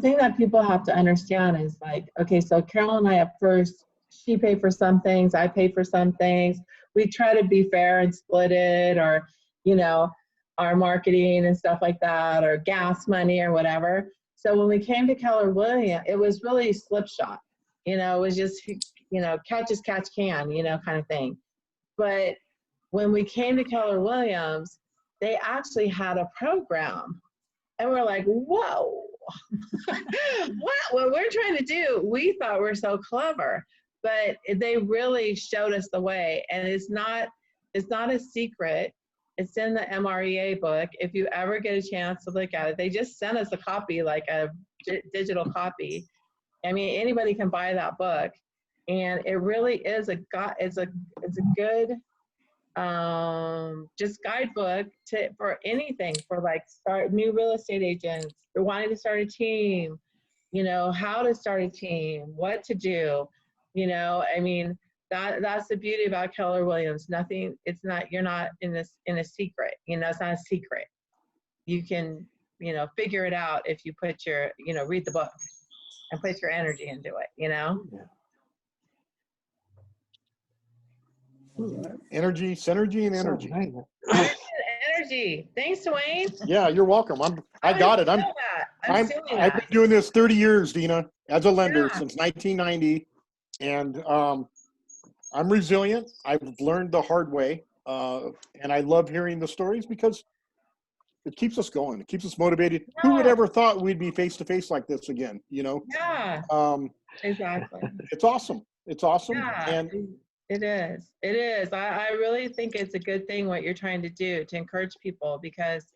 S6: thing that people have to understand is like, okay, so Carol and I at first, she paid for some things, I paid for some things. We try to be fair and split it, or, you know, our marketing and stuff like that, or gas money or whatever. So when we came to Keller Williams, it was really slipshod. You know, it was just, you know, catch as catch can, you know, kind of thing. But when we came to Keller Williams, they actually had a program. And we're like, whoa, what we're trying to do, we thought we're so clever. But they really showed us the way. And it's not a secret. It's in the MREA book. If you ever get a chance to look at it, they just sent us a copy, like a digital copy. I mean, anybody can buy that book, and it really is it's a good just guidebook for anything, for like new real estate agents, or wanting to start a team, you know, how to start a team, what to do, you know. I mean, that's the beauty about Keller Williams. Nothing, it's not, you're not in a secret, you know, it's not a secret. You can, you know, figure it out if you put your, you know, read the book and put your energy into it, you know?
S5: Energy, synergy, and energy.
S6: Energy. Thanks, Dwayne.
S5: Yeah, you're welcome. I got it. I've been doing this 30 years, Dina, as a lender since 1990. And I'm resilient. I've learned the hard way. And I love hearing the stories because it keeps us going. It keeps us motivated.
S6: Yeah.
S5: Who would ever thought we'd be face to face like this again, you know?
S6: Yeah, exactly.
S5: It's awesome. It's awesome.
S6: Yeah,
S5: And
S6: it is. It is. I really think it's a good thing what you're trying to do to encourage people, because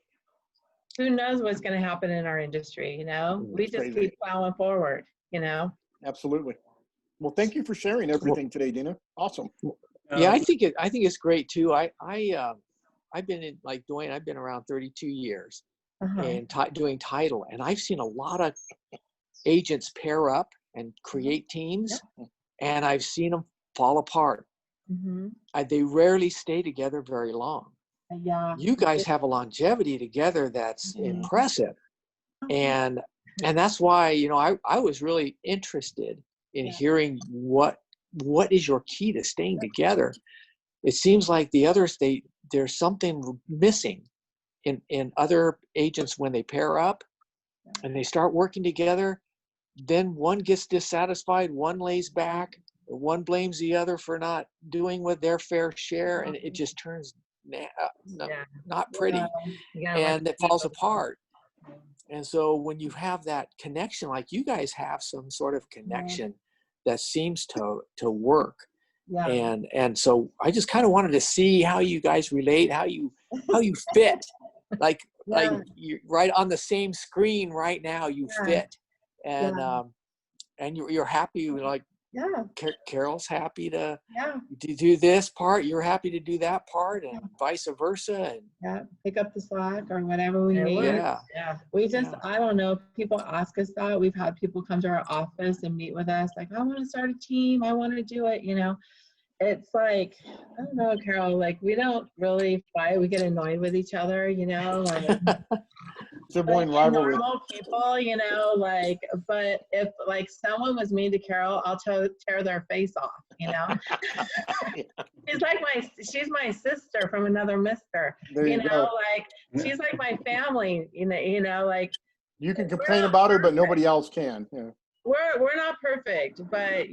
S6: who knows what's going to happen in our industry, you know? We just
S5: crazy.
S6: keep plowing forward, you know?
S5: Absolutely. Well, thank you for sharing everything today, Dina. Awesome.
S3: Yeah, I think it's great too. I've been in, like Dwayne, I've been around 32 years and doing title, and I've seen a lot of agents pair up and create teams, and I've seen them fall apart. They rarely stay together very long.
S6: Yeah.
S3: You guys have a longevity together that's impressive, and that's why, you know, I was really interested in hearing what is your key to staying together. It seems like the others, there's something missing in other agents when they pair up and they start working together. Then one gets dissatisfied, one lays back, one blames the other for not doing with their fair share, and it just turns not pretty, and it falls apart. And so when you have that connection, like you guys have some sort of connection that seems to work. And so I just kind of wanted to see how you guys relate, how you fit, like you're right on the same screen right now, you fit, and you're happy, like Carol's happy to do this part, you're happy to do that part, and vice versa, and
S6: pick up the slack or whatever we need. We just, I don't know, people ask us that. We've had people come to our office and meet with us like, I want to start a team, I want to do it, you know. It's like, I don't know, Carol, like we don't really fight, we get annoyed with each other, you know, like
S5: sibling rivalry.
S6: Normal people, you know, like, but if like someone was mean to Carol, I'll tear their face off, you know. she's my sister from another mister.
S5: There you go.
S6: Like she's like my family. Like
S5: You can complain about her, but nobody else can. Yeah.
S6: we're not perfect, but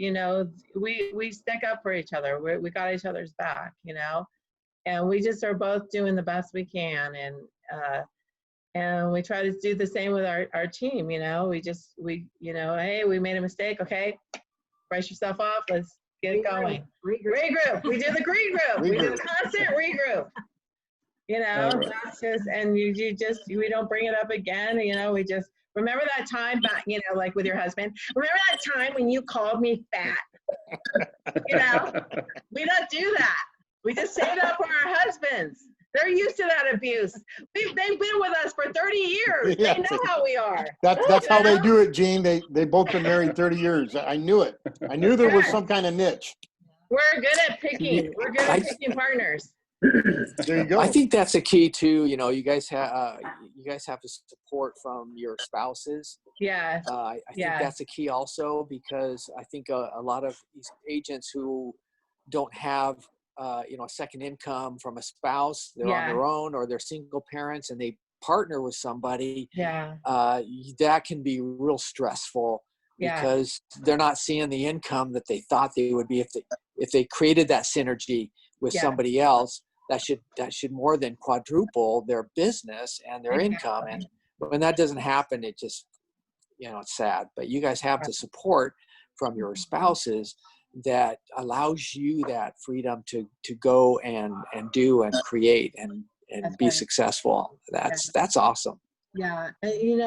S6: we stick up for each other. We got each other's back. And we just are both doing the best we can, and we try to do the same with our team. Hey, we made a mistake. Okay, brush yourself off. Let's get it going. Regroup. We do the regroup. We do the constant regroup. That's just, and we don't bring it up again. We just remember that time back, like with your husband. Remember that time when you called me fat? We don't do that. We just say it up for our husbands. They're used to that abuse. They've been with us for 30 years.
S5: Yeah.
S6: They know how we are.
S5: That's how they do it, Gene. They both been married 30 years. I knew it. I knew there was some kind of niche.
S6: We're good at picking. We're good at picking partners.
S5: There you go.
S3: I think that's a key too. You guys have the support from your spouses.
S6: Yeah.
S3: I think that's a key also, because I think a lot of these agents who don't have a second income from a spouse, they're on their own, or they're single parents and they partner with somebody.
S6: Yeah.
S3: That can be real stressful because they're not seeing the income that they thought they would be if they created that synergy with somebody else. That should more than quadruple their business and their income. And when that doesn't happen, it just, it's sad. But you guys have the support from your spouses that allows you that freedom to go and do and create and be successful. That's awesome.
S6: Yeah. And,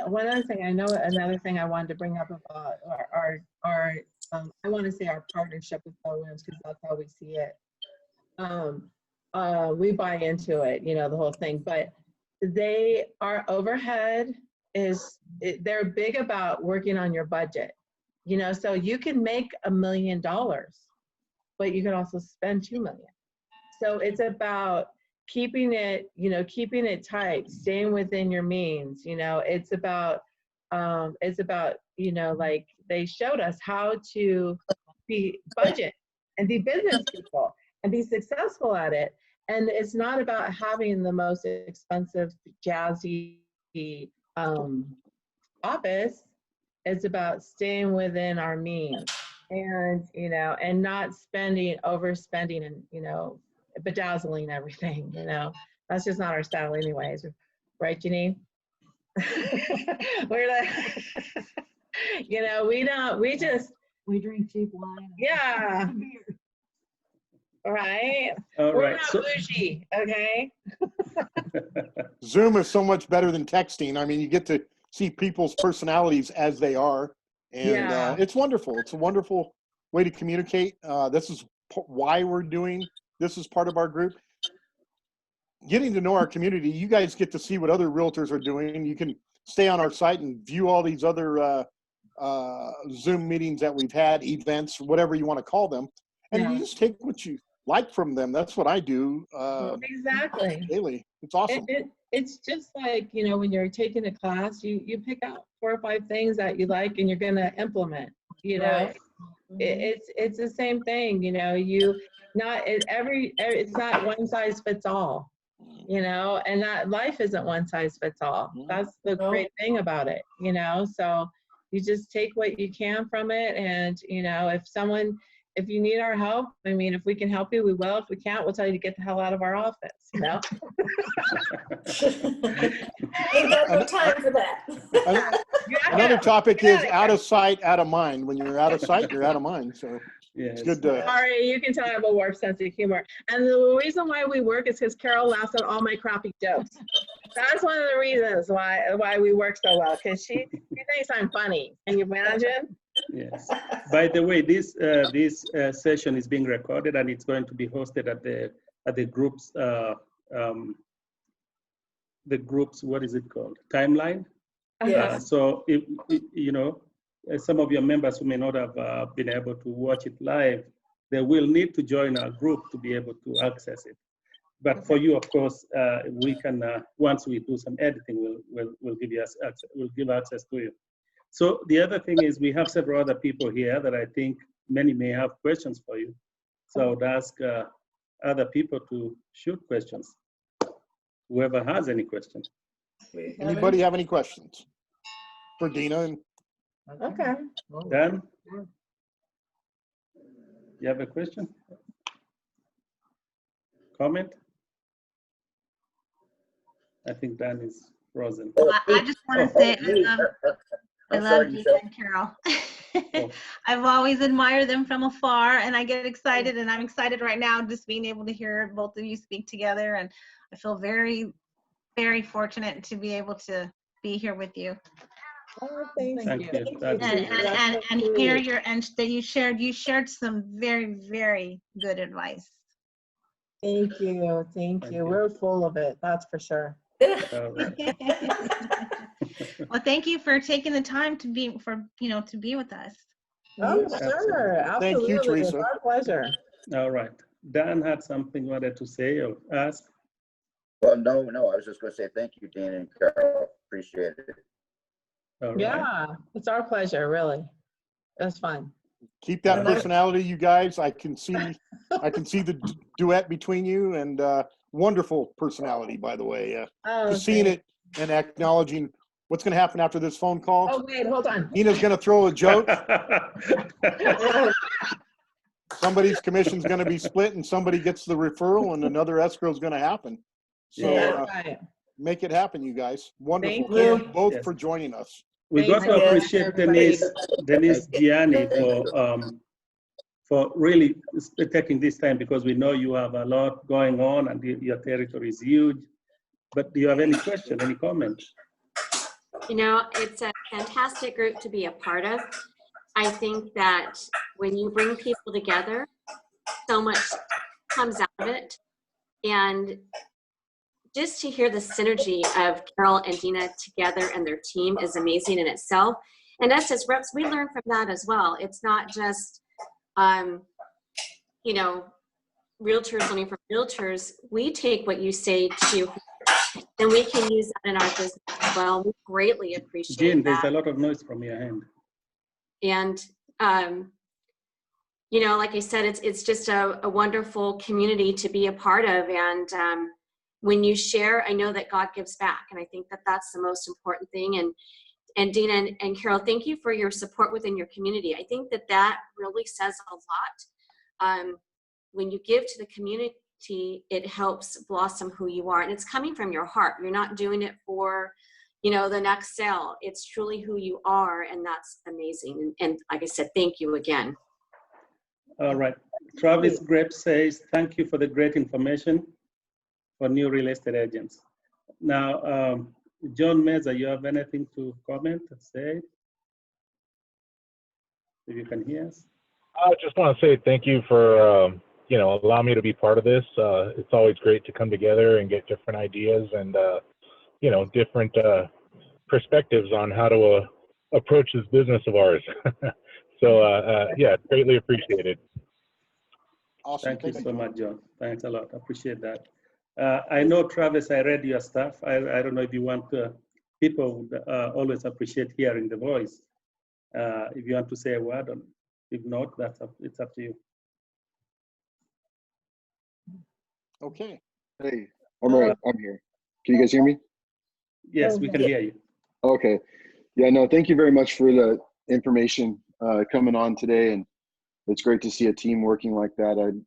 S6: one other thing, another thing I wanted to bring up about our I want to say our partnership with Bell Williams, because that's how we see it. We buy into it, the whole thing, but our overhead they're big about working on your budget, so you can make $1 million, but you can also spend $2 million. So it's about keeping it tight, staying within your means. It's about like they showed us how to be budget and be business people and be successful at it. And it's not about having the most expensive, jazzy office. It's about staying within our means, and and not overspending, and bedazzling everything. That's just not our style, anyways. Right, Janine? We're like,
S9: We drink cheap wine.
S6: Yeah.
S9: Beer.
S6: Right?
S2: All
S6: We're
S2: right.
S6: not
S2: So,
S6: bougie, okay?
S5: Zoom is so much better than texting. I mean, you get to see people's personalities as they are, and it's wonderful. It's a wonderful way to communicate. This is why we're doing this as part of our group. Getting to know our community, you guys get to see what other realtors are doing. You can stay on our site and view all these other Zoom meetings that we've had, events, whatever you want to call them, and you just take what you like from them. That's what I do.
S6: Exactly.
S5: Daily. It's awesome.
S6: It's just like, when you're taking a class, you pick out 4 or 5 things that you like and you're going to implement,
S4: Right.
S6: It's the same thing, it's not one size fits all, and that life isn't one size fits all. That's the great thing about it, so you just take what you can from it. And, if you need our help, if we can help you, we will. If we can't, we'll tell you to get the hell out of our office,
S4: Ain't got no time for that.
S5: Another topic is out of sight, out of mind. When you're out of sight, you're out of mind. So it's good to.
S6: Sorry, you can tell I have a warped sense of humor. And the reason why we work is because Carol laughs at all my crappy jokes. That's one of the reasons why we work so well, because she thinks I'm funny. Can you imagine?
S2: yes. By the way, this session is being recorded and it's going to be hosted at the group's what is it called? Timeline.
S4: Yes.
S2: So if some of your members who may not have been able to watch it live, they will need to join our group to be able to access it. But for you, of course, we can once we do some editing, we'll give you access. We'll give access to you. So the other thing is we have several other people here that I think many may have questions for you. So I would ask other people to shoot questions. Whoever has any questions.
S5: Anybody have any questions for Dina? And
S6: Okay.
S2: Dan, you have a question? Comment? I think Dan is frozen.
S10: Well, I just want to say I
S1: I'm
S10: love
S1: sorry,
S10: Dina
S1: Michelle.
S10: and Carol.
S2: Oh.
S10: I've always admired them from afar, and I get excited, and I'm excited right now just being able to hear both of you speak together, and I feel very, very fortunate to be able to be here with you.
S6: Oh, thank
S2: Thank
S6: you.
S2: you.
S6: Thank
S2: That's
S6: you, Teresa. That's so
S10: And hear
S6: sweet.
S10: your, and that you shared some very, very good advice.
S6: Thank you. Thank
S2: Thank
S6: you.
S2: you.
S6: We're full of it. That's for sure.
S2: All right.
S10: Well, thank you for taking the time to be to be with us.
S6: Oh,
S2: Absolutely.
S6: sure.
S5: Thank you,
S6: Absolutely. It's
S5: Teresa.
S6: our pleasure.
S2: All right. Dan had something he wanted to say or ask.
S1: Well, no, I was just going to say thank you, Dina and Carol. Appreciate it.
S2: All right.
S6: Yeah, it's our pleasure, really. It's fun.
S5: Keep that
S4: And I-
S5: personality, you guys. I can see the duet between you, and wonderful personality, by the way.
S6: Oh,
S5: Just seeing
S6: thanks.
S5: it and acknowledging what's going to happen after this phone call.
S6: Oh, wait, hold on.
S5: Dina's going to throw a joke. Somebody's commission's going to be split, and somebody gets the referral, and another escrow is going to happen. So
S2: Yeah.
S6: That's right.
S5: make it happen, you guys. Wonderful.
S6: Thank you.
S5: Thank you both
S2: Yes.
S5: for joining us.
S2: We got
S6: Thank
S2: to
S6: you,
S2: appreciate
S6: everybody.
S2: Denise Gianni
S1: Thank
S2: for really taking this time, because we know you have a lot going on and your territory is huge. But do you have any question, any comment?
S7: You know, it's a fantastic group to be a part of. I think that when you bring people together, so much comes out of it. And just to hear the synergy of Carol and Dina together and their team is amazing in itself. And us as reps, we learn from that as well. It's not just, you know, realtors learning from realtors. We take what you say to, and we can use that in our business as well. We greatly appreciate
S2: Jean, there's
S7: that.
S2: a lot of noise from your hand.
S7: And, you know, like I said, it's just a wonderful community to be a part of. And when you share, I know that God gives back. And I think that that's the most important thing. And Dina and Carol, thank you for your support within your community. I think that that really says a lot. When you give to the community, it helps blossom who you are. And it's coming from your heart. You're not doing it for, you know, the next sale. It's truly who you are. And that's amazing. And like I said, thank you again.
S2: All right. Travis Grape says, thank you for the great information for new real estate agents. Now, John Meza, you have anything to comment, say? If you can hear us.
S8: I just want to say thank you for, you know, allowing me to be part of this. It's always great to come together and get different ideas and, you know, different perspectives on how to approach this business of ours. So, yeah, greatly appreciated.
S5: Awesome.
S2: Thank you so much, John. Thanks a lot. I appreciate that. I know, Travis, I read your stuff. I don't know if you want people would, always appreciate hearing the voice. If you want to say a word, or if not, it's up to you.
S5: Okay.
S11: Hey, I'm right. I'm here. Can you guys hear me?
S2: Yes, we can hear you.
S11: Okay. Yeah, no, thank you very much for the information coming on today. And it's great to see a team working like that.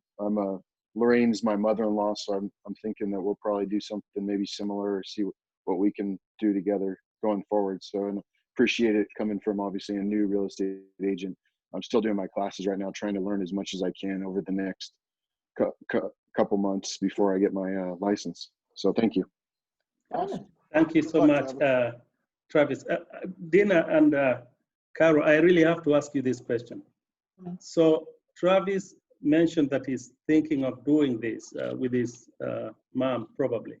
S11: Lorraine's my mother-in-law, so I'm thinking that we'll probably do something maybe similar or see what we can do together going forward. So, and appreciate it coming from obviously a new real estate agent. I'm still doing my classes right now, trying to learn as much as I can over the next couple months before I get my license. So thank you.
S5: Awesome.
S2: Thank you so much, Travis. Dina and Carol, I really have to ask you this question. So Travis mentioned that he's thinking of doing this with his mom, probably.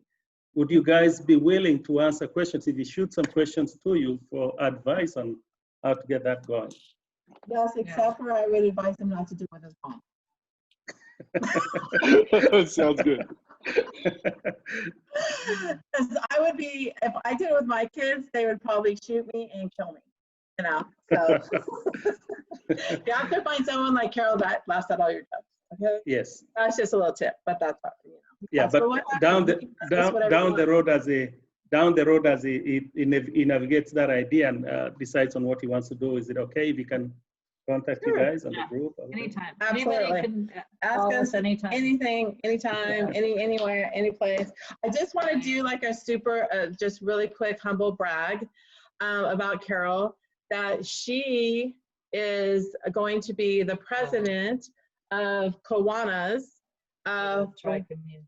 S2: Would you guys be willing to answer questions if he shoots some questions to you for advice on how to get that going?
S6: Yes, except for I would advise him not to do it with his mom.
S11: Sounds good.
S6: Because I would be, if I did it with my kids, they would probably shoot me and kill me, you know? So you have to find someone like Carol that laughs at all your jokes. Okay,
S2: Yes.
S6: that's just a little tip, but that's you know.
S2: Yeah,
S6: So
S2: but
S6: what
S2: down
S6: happens?
S2: the
S6: You can practice whatever you
S2: down the
S6: want.
S2: road as he navigates that idea and decides on what he wants to do, is it okay if he can contact you
S6: Sure.
S2: guys on the
S9: Yeah.
S2: group?
S9: Anytime.
S6: Absolutely.
S9: Anybody can
S6: Ask
S9: call
S6: us
S9: us anytime.
S6: anything, anytime, anywhere, any place. I just want to do like a super, just really quick humble brag about Carol, that she is going to be the president of Kiwanis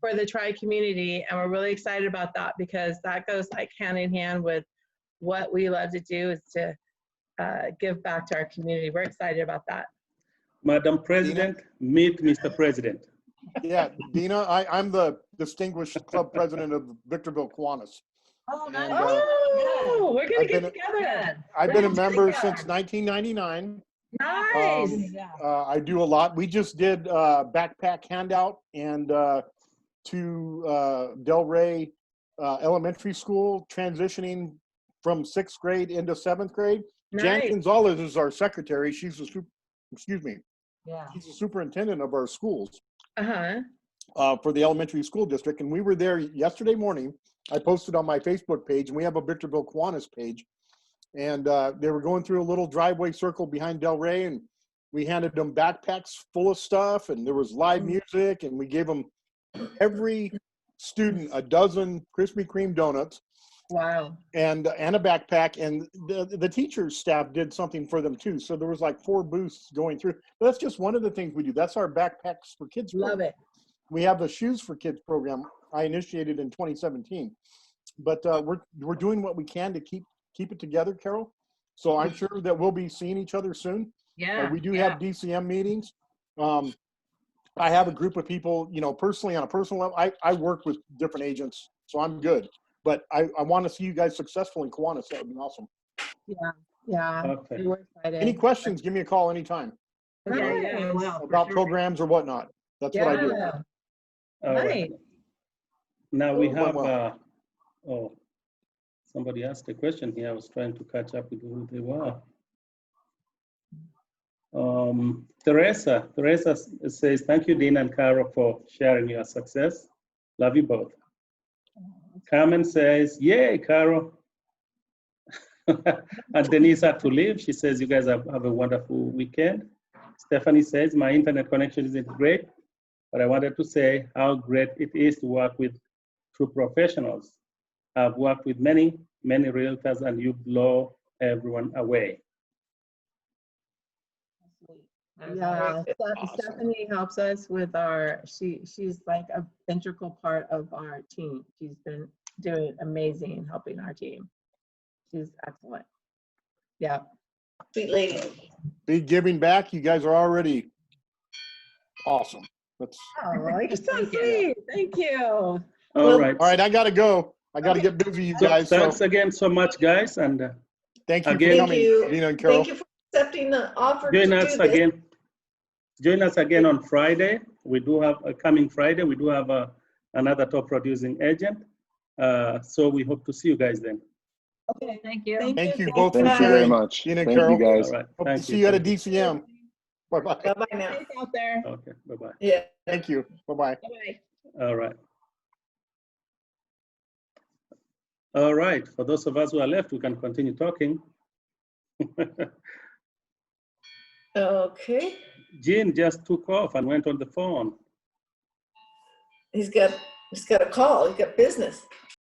S6: for the tri community, and we're really excited about that because that goes like hand in hand with what we love to do, is to give back to our community. We're excited about that.
S2: Madam President, meet Mr. President.
S5: Yeah, Dina, I'm the distinguished club president of Victorville Kiwanis.
S9: Oh, nice.
S5: And,
S6: Oh, we're gonna
S5: I've
S6: get
S5: been-
S6: together.
S5: I've been a
S6: Let's
S5: member
S6: get together.
S5: since 1999.
S6: Nice.
S5: I do a lot. We just did backpack handout and to Delray Elementary School, transitioning from 6th grade into 7th grade. Jan
S6: Nice.
S5: Gonzalez is our secretary. She's the she's the superintendent of our schools for the elementary school district. And we were there yesterday morning. I posted on my Facebook page, and we have a Victorville Kiwanis page. And they were going through a little driveway circle behind Delray, and we handed them backpacks full of stuff, and there was live music, and we gave them, every student, a dozen Krispy Kreme donuts.
S6: Wow.
S5: And a backpack, and the teachers staff did something for them too. So there was like 4 booths going through. But that's just one of the things we do. That's our Backpacks for Kids program.
S6: Love it.
S5: We have the Shoes for Kids program I initiated in 2017. But we're doing what we can to keep it together, Carol. So I'm sure that we'll be seeing each other soon.
S9: Yeah.
S5: We do have DCM meetings. I have a group of people, you know, personally, on a personal level. I work with different agents, so I'm good. But I want to see you guys successful in Kiwanis. That would be awesome.
S6: Yeah.
S2: Okay.
S6: We're excited.
S5: Any questions, give me a call anytime
S9: Yeah, well,
S5: about programs or whatnot. That's what I do.
S2: All right.
S6: Nice.
S2: Now we
S5: Cool.
S2: have,
S5: Well,
S2: somebody asked a question here. I was trying to catch up with who they were. Teresa says, thank you, Dina and Carol, for sharing your success. Love you both. Carmen says, yay, Carol. And Denise had to leave. She says, you guys have a wonderful weekend. Stephanie says, my internet connection isn't great, but I wanted to say how great it is to work with true professionals. I've worked with many realtors, and you blow everyone away.
S6: Yeah,
S5: Awesome.
S6: Stephanie helps us with our, she's like an integral part of our team. She's been doing amazing helping our team. She's excellent. Yeah.
S4: Sweet lady.
S5: Be giving back. You guys are already awesome. That's
S6: Oh, you're so sweet. Thank you.
S2: All right.
S5: all right. I got to go. I got to get busy, you guys. So
S2: Thanks again so much, guys. And
S5: thank you
S2: again,
S5: for
S4: Thank
S5: coming,
S4: you.
S5: Dina and Carol.
S4: Thank you for accepting the offer to
S2: join
S4: do
S2: us
S4: this.
S2: again. Join us again on Friday. We do have a coming Friday. We do have another top producing agent. So we hope to see you guys then.
S9: Okay, thank you.
S5: Thank you both for
S11: Thank you very
S5: sharing.
S11: much.
S5: Dina and
S11: Thank
S5: Carol.
S11: you guys.
S2: All right.
S5: Hope
S2: Thank
S5: to see you at a
S2: Thank you.
S5: DCM. Bye-bye.
S4: Bye-bye now.
S6: Safe out there.
S2: Okay. Bye-bye.
S4: Yeah.
S5: Thank you. Bye-bye.
S6: Bye-bye.
S2: All right. All right. For those of us who are left, we can continue talking.
S4: Okay.
S2: Jean just took off and went on the phone.
S4: He's got a call. He's got business.